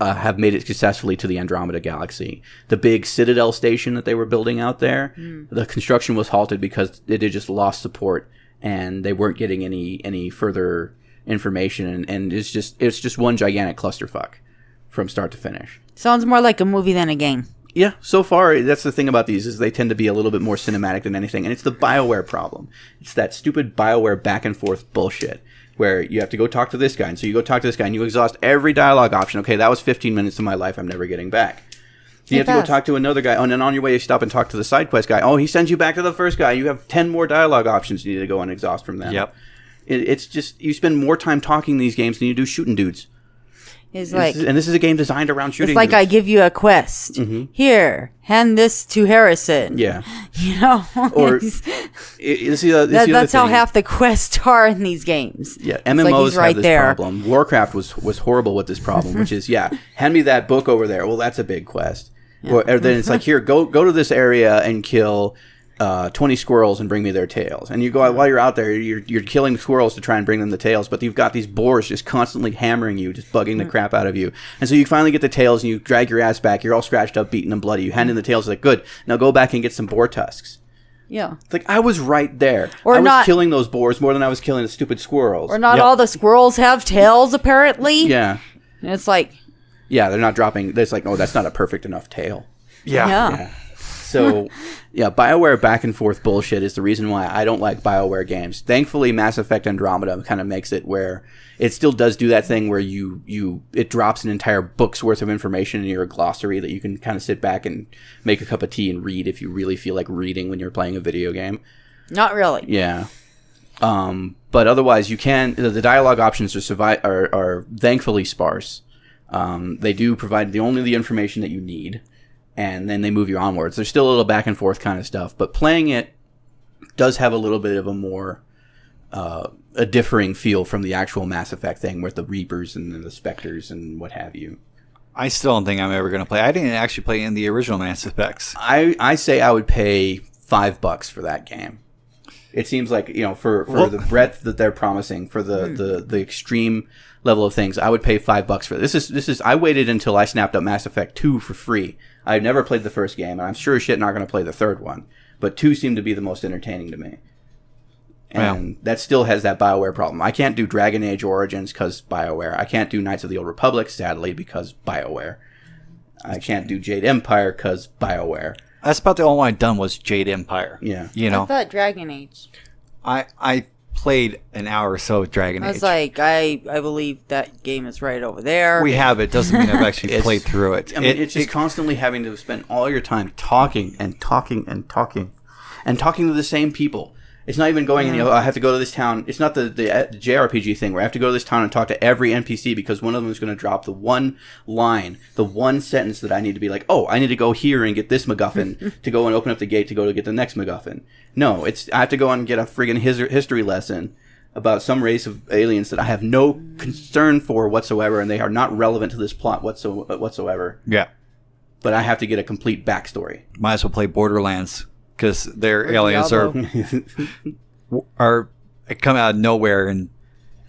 [SPEAKER 3] have made it successfully to the Andromeda galaxy. The big Citadel station that they were building out there, the construction was halted because it had just lost support, and they weren't getting any further information. And it's just one gigantic clusterfuck from start to finish.
[SPEAKER 2] Sounds more like a movie than a game.
[SPEAKER 3] Yeah, so far, that's the thing about these, is they tend to be a little bit more cinematic than anything, and it's the Bioware problem. It's that stupid Bioware back and forth bullshit, where you have to go talk to this guy, and so you go talk to this guy, and you exhaust every dialogue option. Okay, that was 15 minutes of my life I'm never getting back. You have to go talk to another guy, and then on your way you stop and talk to the side quest guy. Oh, he sends you back to the first guy. You have 10 more dialogue options you need to go and exhaust from them.
[SPEAKER 1] Yep.
[SPEAKER 3] It's just, you spend more time talking these games than you do shooting dudes.
[SPEAKER 2] And
[SPEAKER 3] this is a game designed around shooting.
[SPEAKER 2] It's like I give you a quest.
[SPEAKER 3] Mm-hmm.
[SPEAKER 2] Here, hand this to Harrison.
[SPEAKER 3] Yeah.
[SPEAKER 2] Or
[SPEAKER 3] that's
[SPEAKER 2] how half the quests are in these games.
[SPEAKER 3] Yeah, MMOs have this problem. Warcraft was horrible with this problem, which is, hand me that book over there. Well, that's a big quest. Yeah. Or then it's like, here, go to this area and kill 20 squirrels and bring me their tails. And you go out, while you're out there, you're killing squirrels to try and bring them the tails, but you've got these boars just constantly hammering you, just bugging the crap out of you. And so you finally get the tails, and you drag your ass back. You're all scratched up, beaten, and bloody. You hand in the tails, like, good. Now go back and get some boar tusks.
[SPEAKER 2] Yeah.
[SPEAKER 3] It's like, I was right there. I was killing those boars more than I was killing the stupid squirrels.
[SPEAKER 2] Or not all the squirrels have tails, apparently.
[SPEAKER 3] Yeah.
[SPEAKER 2] And it's like...
[SPEAKER 3] Yeah, they're not dropping... It's like, no, that's not a perfect enough tail.
[SPEAKER 1] Yeah.
[SPEAKER 3] So, Bioware back and forth bullshit is the reason why I don't like Bioware games. Thankfully, Mass Effect Andromeda kind of makes it where it still does do that thing where it drops an entire book's worth of information in your glossary that you can kind of sit back and make a cup of tea and read if you really feel like reading when you're playing a video game.
[SPEAKER 2] Not really.
[SPEAKER 3] Yeah. But otherwise, you can... The dialogue options are thankfully sparse. They do provide only the information that you need, and then they move you onwards. There's still a little back and forth kind of stuff, but playing it does have a little bit of a more a differing feel from the actual Mass Effect thing with the Reapers and the Spectres and what have you.
[SPEAKER 1] I still don't think I'm ever going to play. I didn't actually play in the original Mass Effects.
[SPEAKER 3] I say I would pay $5 for that game. It seems like, for the breadth that they're promising, for the extreme level of things, I would pay $5 for this. This is I waited until I snapped up Mass Effect 2 for free. I've never played the first game, and I'm sure as shit not going to play the third one. But 2 seemed to be the most entertaining to me. And that still has that Bioware problem. I can't do Dragon Age Origins because Bioware. I can't do Knights of the Old Republic, sadly, because Bioware. I can't do Jade Empire because Bioware.
[SPEAKER 1] That's about the only one I've done was Jade Empire.
[SPEAKER 3] Yeah.
[SPEAKER 1] You
[SPEAKER 2] I
[SPEAKER 1] know,
[SPEAKER 2] thought Dragon Age.
[SPEAKER 1] I played an hour or so of Dragon
[SPEAKER 2] I
[SPEAKER 1] Age.
[SPEAKER 2] was like, I believe that game is right over there.
[SPEAKER 1] We have it. Doesn't mean I've actually played through it.
[SPEAKER 3] I mean, it's just constantly having to spend all your time talking and talking and talking and talking to the same people. It's not even going, I have to go to this town. It's not the JRPG thing where I have to go to this town and talk to every NPC because one of them is going to drop the one line, the one sentence that I need to be like, oh, I need to go here and get this MacGuffin to go and open up the gate to go to get the next MacGuffin. No, I have to go and get a friggin' history lesson about some race of aliens that I have no concern for whatsoever, and they are not relevant to this plot whatsoever.
[SPEAKER 1] Yeah.
[SPEAKER 3] But I have to get a complete backstory.
[SPEAKER 1] Might as well play Borderlands because their aliens are come out of nowhere and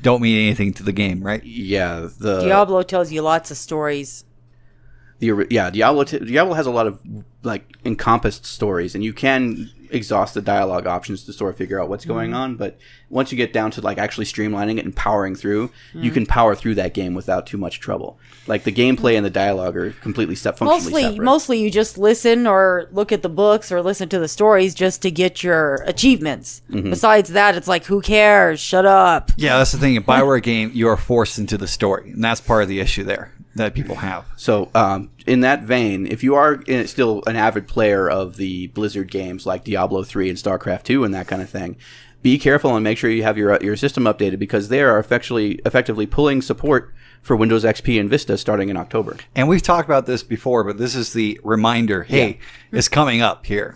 [SPEAKER 1] don't mean anything to the game, right?
[SPEAKER 3] Yeah.
[SPEAKER 2] Diablo tells you lots of stories.
[SPEAKER 3] Diablo has a lot of like encompassed stories, and you can exhaust the dialogue options to sort of figure out what's going on. But once you get down to like actually streamlining it and powering through, you can power through that game without too much trouble. Like the gameplay and the dialogue are completely functionally separate.
[SPEAKER 2] Mostly you just listen or look at the books or listen to the stories just to get your achievements. Besides that, it's like, who cares? Shut up.
[SPEAKER 1] Yeah, that's the thing. In Bioware game, you are forced into the story, and that's part of the issue there that people have.
[SPEAKER 3] So, in that vein, if you are still an avid player of the Blizzard games like Diablo 3 and StarCraft 2 and that kind of thing, be careful and make sure you have your system updated because they are effectively pulling support for Windows XP and Vista starting in October.
[SPEAKER 1] And we've talked about this before, but this is the reminder, hey, it's coming up here.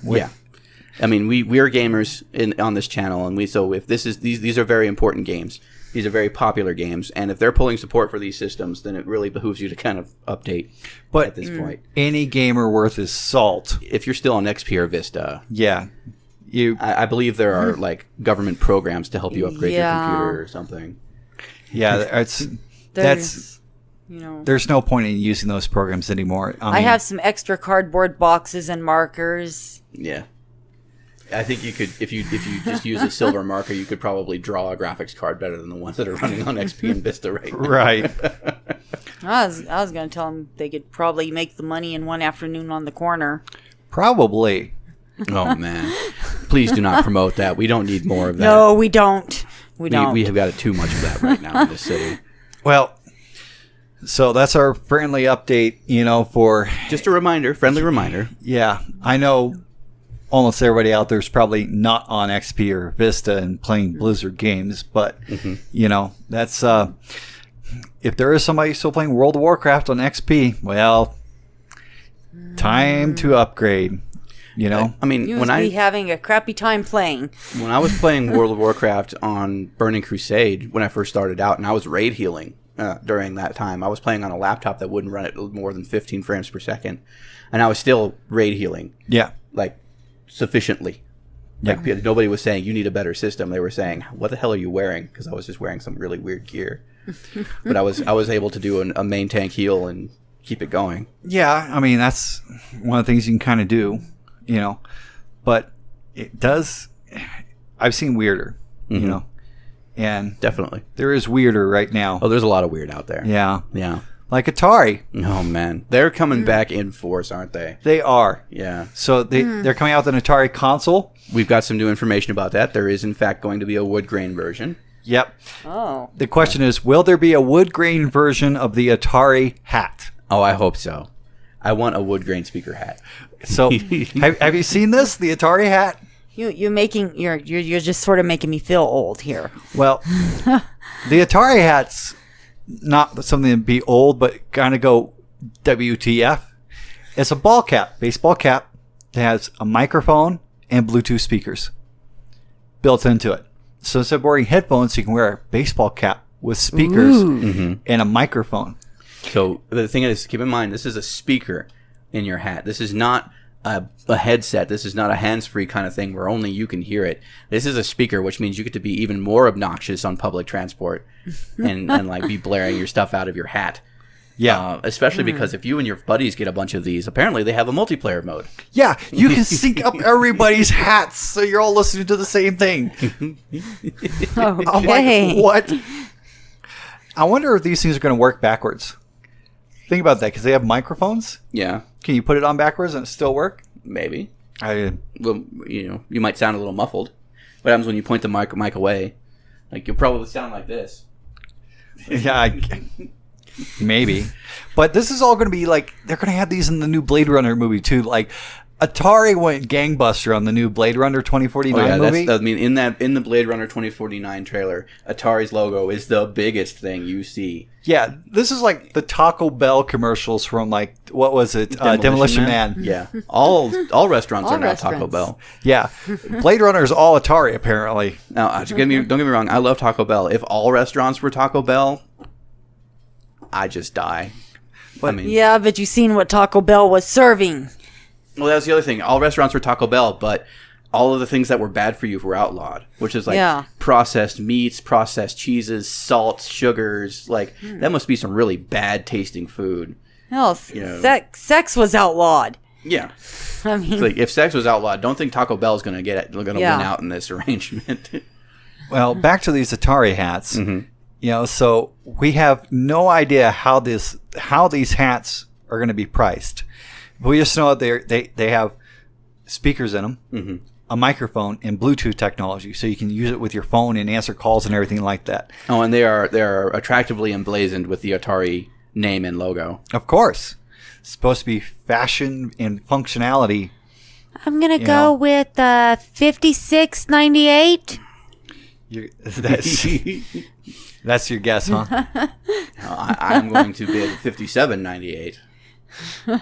[SPEAKER 3] I mean, we are gamers on this channel, and if these are very important games. These are very popular games, and if they're pulling support for these systems, then it really behooves you to kind of update at this point.
[SPEAKER 1] Any gamer worth his salt.
[SPEAKER 3] If you're still on XP or Vista, I believe there are like government programs to help you upgrade your computer or something.
[SPEAKER 1] Yeah, there's no point in using those programs anymore.
[SPEAKER 2] I have some extra cardboard boxes and markers.
[SPEAKER 3] Yeah. I think you could, if you just use a silver marker, you could probably draw a graphics card better than the ones that are running on XP and Vista right now.
[SPEAKER 1] Right.
[SPEAKER 2] I was going to tell them they could probably make the money in one afternoon on the corner.
[SPEAKER 1] Probably.
[SPEAKER 3] Oh, man. Please do not promote that. We don't need more of that.
[SPEAKER 2] No, we don't. We
[SPEAKER 3] have got too much of that right now in this city.
[SPEAKER 1] Well, so that's our friendly update, for...
[SPEAKER 3] Just a friendly reminder.
[SPEAKER 1] Yeah, I know... Almost everybody out there is probably not on XP or Vista and playing Blizzard games, but that's if there is somebody still playing World of Warcraft on XP, well, time to upgrade. I
[SPEAKER 2] mean, you must be having a crappy time playing.
[SPEAKER 3] When I was playing World of Warcraft on Burning Crusade when I first started out, and I was raid healing during that time, I was playing on a laptop that wouldn't run at more than 15 frames per second, and I was still raid healing.
[SPEAKER 1] Yeah,
[SPEAKER 3] sufficiently. Nobody was saying you need a better system. They were saying, what the hell are you wearing? Because I was just wearing some really weird gear. But I was able to do a main tank heal and keep it going.
[SPEAKER 1] Yeah, I mean that's one of the things you can kind of do, but it does. I've seen weirder, and
[SPEAKER 3] definitely
[SPEAKER 1] there is weirder right now.
[SPEAKER 3] Oh, there's a lot of weird out there.
[SPEAKER 1] Yeah. Like Atari.
[SPEAKER 3] Oh, man. They're coming back in force, aren't they?
[SPEAKER 1] They are.
[SPEAKER 3] Yeah.
[SPEAKER 1] So they're coming out with an Atari console.
[SPEAKER 3] We've got some new information about that. There is, in fact, going to be a wood grain version.
[SPEAKER 1] Yep.
[SPEAKER 2] Oh.
[SPEAKER 1] The question is, will there be a wood grain version of the Atari hat?
[SPEAKER 3] Oh, I hope so. I want a wood grain speaker hat.
[SPEAKER 1] So, have you seen this? The Atari hat?
[SPEAKER 2] You're just sort of making me feel old here.
[SPEAKER 1] Well, the Atari hat's not something to be old, but kind of go WTF. It's a baseball cap that has a microphone and Bluetooth speakers built into it. So instead of wearing headphones, you can wear a baseball cap with speakers and a microphone.
[SPEAKER 3] So the thing is, keep in mind, this is a speaker in your hat. This is not a headset. This is not a hands-free kind of thing where only you can hear it. This is a speaker, which means you get to be even more obnoxious on public transport and be blaring your stuff out of your hat.
[SPEAKER 1] Yeah.
[SPEAKER 3] Especially because if you and your buddies get a bunch of these, apparently they have a multiplayer mode.
[SPEAKER 1] Yeah, you can sync up everybody's hats so you're all listening to the same thing.
[SPEAKER 2] Okay.
[SPEAKER 1] I'm like, what? I wonder if these things are going to work backwards. Think about that, because they have microphones.
[SPEAKER 3] Yeah.
[SPEAKER 1] Can you put it on backwards and it still work?
[SPEAKER 3] Maybe.
[SPEAKER 1] I
[SPEAKER 3] Well, you might sound a little muffled. What happens when you point the mic away? Like, you'll probably sound like this.
[SPEAKER 1] yeah, maybe. But this is all going to be like they're going to have these in the new Blade Runner movie too. Like Atari went gangbuster on the new Blade Runner 2049 movie.
[SPEAKER 3] In the Blade Runner 2049 trailer, Atari's logo is the biggest thing you see.
[SPEAKER 1] Yeah, this is like the Taco Bell commercials from like what was it? Demolition Man.
[SPEAKER 3] Yeah, all restaurants are now Taco Bell.
[SPEAKER 1] Yeah, Blade Runner is all Atari apparently.
[SPEAKER 3] Now, don't get me wrong. I love Taco Bell. If all restaurants were Taco Bell, I just die. I mean,
[SPEAKER 2] Yeah, but you seen what Taco Bell was serving.
[SPEAKER 3] well, that was the other thing. All restaurants were Taco Bell, but all of the things that were bad for you were outlawed, which is like processed meats, processed cheeses, salts, sugars. Like that must be some really bad tasting food.
[SPEAKER 2] Hell, sex was outlawed.
[SPEAKER 3] Yeah,
[SPEAKER 2] I mean,
[SPEAKER 3] like if sex was outlawed, don't think Taco Bell is going to win out in this arrangement.
[SPEAKER 1] Well, back to these Atari hats. So we have no idea how these hats are going to be priced. We just know that they have speakers in them, a microphone, and Bluetooth technology, so you can use it with your phone and answer calls and everything like that.
[SPEAKER 3] Oh, and they are attractively emblazoned with the Atari name and logo.
[SPEAKER 1] Of course, it's supposed to be fashion and functionality.
[SPEAKER 2] I'm gonna go with $56.98.
[SPEAKER 1] That's your guess, huh?
[SPEAKER 3] I'm going to bid $57.98.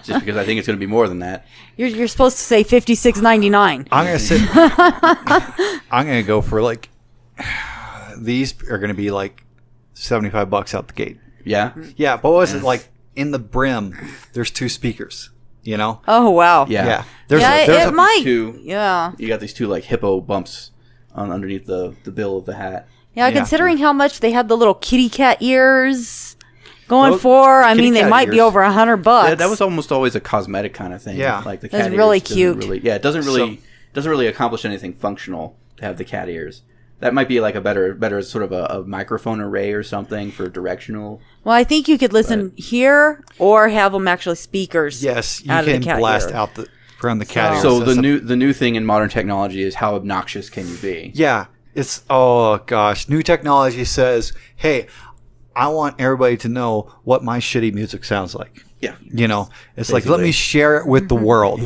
[SPEAKER 3] Just because I think it's going to be more than that.
[SPEAKER 2] You're supposed to say $56.99.
[SPEAKER 1] I'm gonna go for like these are gonna be like $75 out the gate.
[SPEAKER 3] Yeah.
[SPEAKER 1] Yeah, but what was it like in the brim? There's 2 speakers.
[SPEAKER 2] Oh wow.
[SPEAKER 3] Yeah.
[SPEAKER 1] There's
[SPEAKER 2] it might.
[SPEAKER 3] Two,
[SPEAKER 2] Yeah.
[SPEAKER 3] You got these 2 like hippo bumps underneath the bill of the hat.
[SPEAKER 2] Yeah, considering how much they had the little kitty cat ears going for, I mean, they might be over $100.
[SPEAKER 3] Yeah, that was almost always a cosmetic kind of thing.
[SPEAKER 1] Yeah.
[SPEAKER 3] Like the cat
[SPEAKER 2] That's
[SPEAKER 3] ears
[SPEAKER 2] really
[SPEAKER 3] doesn't
[SPEAKER 2] cute.
[SPEAKER 3] It doesn't really accomplish anything functional to have the cat ears. That might be like a better sort of a microphone array or something for directional.
[SPEAKER 2] Well, I think you could listen here or have them actually speakers.
[SPEAKER 1] Yes, you
[SPEAKER 2] out
[SPEAKER 1] can
[SPEAKER 2] of the cat
[SPEAKER 1] blast
[SPEAKER 2] ear.
[SPEAKER 1] out from the cat ear.
[SPEAKER 3] So the new thing in modern technology is how obnoxious can you be?
[SPEAKER 1] Yeah, it's new technology says, hey, I want everybody to know what my shitty music sounds like.
[SPEAKER 3] Yeah,
[SPEAKER 1] it's like let me share it with the world.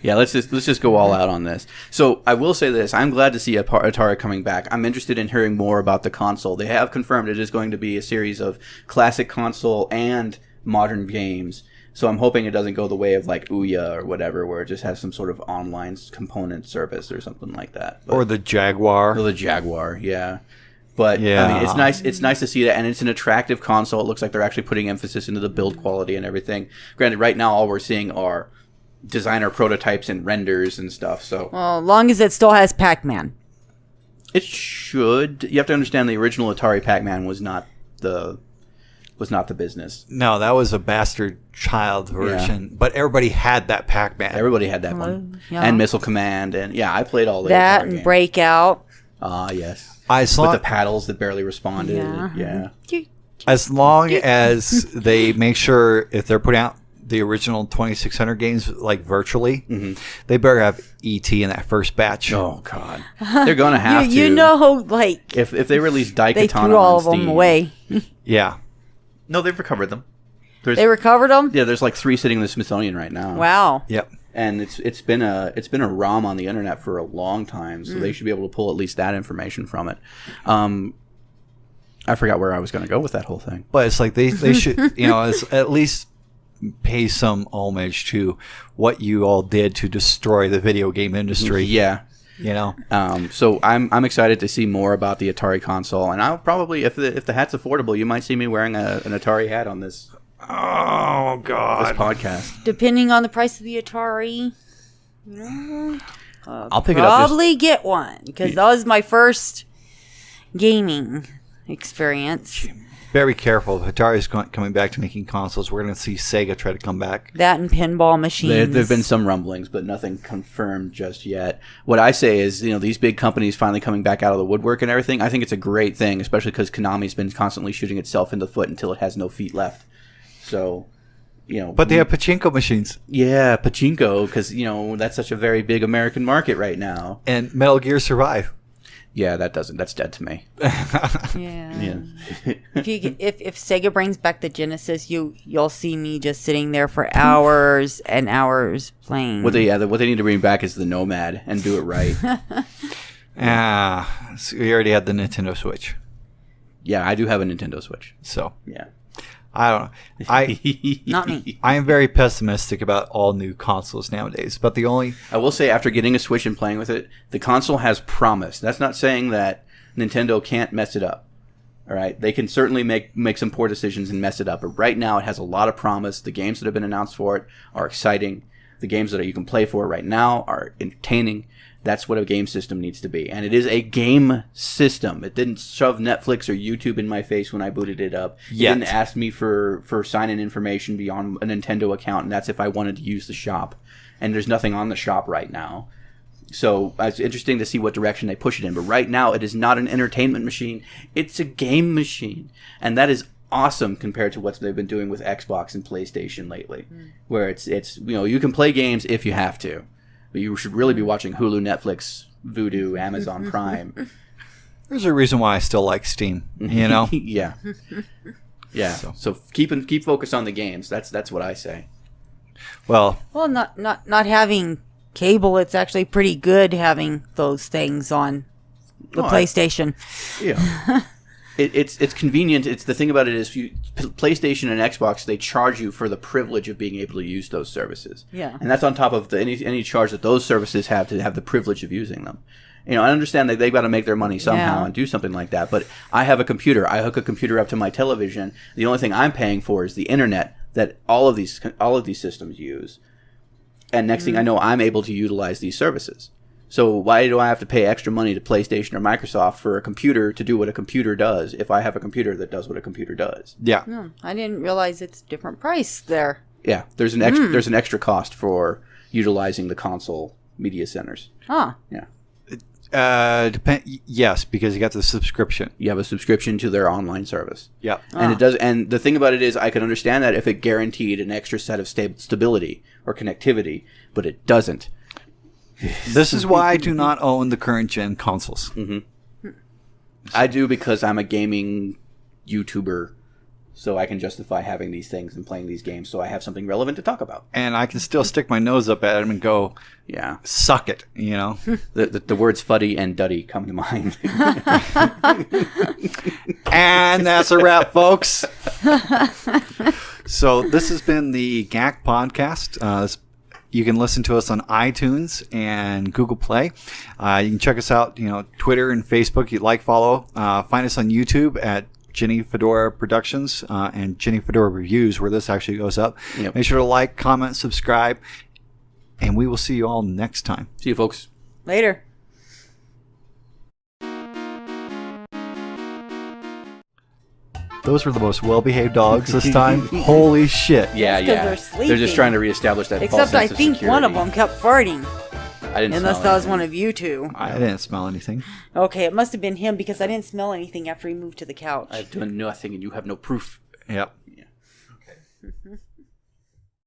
[SPEAKER 3] Yeah, let's just go all out on this. So I will say this: I'm glad to see Atari coming back. I'm interested in hearing more about the console. They have confirmed it is going to be a series of classic console and modern games. So I'm hoping it doesn't go the way of like Ouya or whatever, where it just has some sort of online component service or something like that.
[SPEAKER 1] Or the Jaguar.
[SPEAKER 3] Or the Jaguar, yeah. But I mean, it's nice. It's nice to see that, and it's an attractive console. It looks like they're actually putting emphasis into the build quality and everything. Granted, right now all we're seeing are designer prototypes and renders and stuff. So,
[SPEAKER 2] well, as long as it still has Pac-Man.
[SPEAKER 3] It should. You have to understand the original Atari Pac-Man was not the business.
[SPEAKER 1] No, that was a bastard child version. But everybody had that Pac-Man.
[SPEAKER 3] Everybody had that one,
[SPEAKER 2] yeah.
[SPEAKER 3] and Missile Command, and I played all
[SPEAKER 2] that
[SPEAKER 3] Atari
[SPEAKER 2] and
[SPEAKER 3] games.
[SPEAKER 2] Breakout.
[SPEAKER 3] Ah, yes.
[SPEAKER 1] With
[SPEAKER 3] the paddles that barely responded. Yeah.
[SPEAKER 1] As long as they make sure if they're putting out the original 2600 games like virtually, they better have ET in that first batch.
[SPEAKER 3] Oh God, they're gonna have to.
[SPEAKER 2] If
[SPEAKER 3] they release Daikatana,
[SPEAKER 2] they threw all of them away.
[SPEAKER 1] Yeah.
[SPEAKER 3] No, they've recovered them.
[SPEAKER 2] They recovered them.
[SPEAKER 3] Yeah, there's like 3 sitting in the Smithsonian right now.
[SPEAKER 2] Wow.
[SPEAKER 1] Yep.
[SPEAKER 3] And it's been a ROM on the internet for a long time, so they should be able to pull at least that information from it. I forgot where I was going to go with that whole thing.
[SPEAKER 1] But it's like they should at least pay some homage to what you all did to destroy the video game industry.
[SPEAKER 3] Yeah. So I'm excited to see more about the Atari console, and I'll probably, if the hat's affordable, you might see me wearing an Atari hat on this.
[SPEAKER 1] Oh God!
[SPEAKER 3] This podcast.
[SPEAKER 2] Depending on the price of the Atari,
[SPEAKER 3] I'll pick it up.
[SPEAKER 2] Probably get one because that was my first gaming experience.
[SPEAKER 1] Very careful. If Atari's coming back to making consoles, we're going to see Sega try to come back.
[SPEAKER 2] That and pinball machines.
[SPEAKER 3] There have been some rumblings, but nothing confirmed just yet. What I say is, these big companies finally coming back out of the woodwork and everything, I think it's a great thing, especially because Konami's been constantly shooting itself in the foot until it has no feet left. So,
[SPEAKER 1] But they have pachinko machines.
[SPEAKER 3] Yeah, pachinko, because, that's such a very big American market right now.
[SPEAKER 1] And Metal Gear Survive.
[SPEAKER 3] Yeah, that's dead to me.
[SPEAKER 2] Yeah. If Sega brings back the Genesis, you'll see me just sitting there for hours and hours playing.
[SPEAKER 3] What they need to bring back is the Nomad and do it right.
[SPEAKER 1] So we already had the Nintendo Switch.
[SPEAKER 3] Yeah, I do have a Nintendo Switch.
[SPEAKER 1] So
[SPEAKER 3] yeah.
[SPEAKER 1] I don't know.
[SPEAKER 2] Not me.
[SPEAKER 1] I am very pessimistic about all new consoles nowadays. But
[SPEAKER 3] I will say, after getting a Switch and playing with it, the console has promise. That's not saying that Nintendo can't mess it up. All right, they can certainly make some poor decisions and mess it up. But right now, it has a lot of promise. The games that have been announced for it are exciting. The games that you can play for it right now are entertaining. That's what a game system needs to be. And it is a game system. It didn't shove Netflix or YouTube in my face when I booted it up. It didn't ask me for sign-in information beyond a Nintendo account, and that's if I wanted to use the shop. And there's nothing on the shop right now. So it's interesting to see what direction they push it in. But right now, it is not an entertainment machine. It's a game machine. And that is awesome compared to what they've been doing with Xbox and PlayStation lately. Where it's you can play games if you have to. But you should really be watching Hulu, Netflix, Vudu, Amazon Prime.
[SPEAKER 1] There's a reason why I still like Steam, Yeah.
[SPEAKER 3] Yeah. So keep focus on the games. That's what I say.
[SPEAKER 1] Well,
[SPEAKER 2] not having cable, it's actually pretty good having those things on the PlayStation.
[SPEAKER 3] Yeah. It's convenient. It's the thing about it is PlayStation and Xbox, they charge you for the privilege of being able to use those services.
[SPEAKER 2] Yeah.
[SPEAKER 3] And that's on top of any charge that those services have to have the privilege of using them. I understand that they've got to make their money somehow and do something like that, but I have a computer. I hook a computer up to my television. The only thing I'm paying for is the internet that all of these systems use. And next thing I know, I'm able to utilize these services. So why do I have to pay extra money to PlayStation or Microsoft for a computer to do what a computer does if I have a computer that does what a computer does?
[SPEAKER 1] Yeah.
[SPEAKER 2] No, I didn't realize it's a different price there.
[SPEAKER 3] Yeah, there's an extra cost for utilizing the console media centers.
[SPEAKER 2] Huh.
[SPEAKER 3] Yeah.
[SPEAKER 1] Yes, because you got the subscription.
[SPEAKER 3] You have a subscription to their online service.
[SPEAKER 1] Yeah.
[SPEAKER 3] And it does. And the thing about it is, I can understand that if it guaranteed an extra set of stability or connectivity, but it doesn't.
[SPEAKER 1] This is why I do not own the current gen consoles.
[SPEAKER 3] Mm-hmm. I do because I'm a gaming YouTuber, so I can justify having these things and playing these games, so I have something relevant to talk about.
[SPEAKER 1] And I can still stick my nose up at them and go,
[SPEAKER 3] yeah,
[SPEAKER 1] suck it,
[SPEAKER 3] The words fuddy and duddy come to mind.
[SPEAKER 1] And that's a wrap, folks. So this has been the GACC podcast. You can listen to us on iTunes and Google Play. You can check us out, Twitter and Facebook. You follow. Find us on YouTube at Jenny Fedora Productions and Jenny Fedora Reviews, where this actually goes up.
[SPEAKER 3] Yep.
[SPEAKER 1] Make sure to like, comment, subscribe, and we will see you all next time.
[SPEAKER 3] See you, folks.
[SPEAKER 2] Later.
[SPEAKER 1] Those were the most well-behaved dogs this time. Holy shit.
[SPEAKER 3] Yeah,
[SPEAKER 2] That's 'cause
[SPEAKER 3] yeah.
[SPEAKER 2] they're sleeping.
[SPEAKER 3] They're just trying to reestablish that false
[SPEAKER 2] Except I
[SPEAKER 3] sense of
[SPEAKER 2] think
[SPEAKER 3] security.
[SPEAKER 2] one of them kept farting.
[SPEAKER 3] I didn't
[SPEAKER 2] Unless
[SPEAKER 3] smell
[SPEAKER 2] that was
[SPEAKER 3] anything.
[SPEAKER 2] one of you two.
[SPEAKER 1] I didn't smell anything.
[SPEAKER 2] Okay, it must have been him because I didn't smell anything after he moved to the couch.
[SPEAKER 3] I've done nothing and you have no proof.
[SPEAKER 1] Yep.
[SPEAKER 3] Yeah. Okay.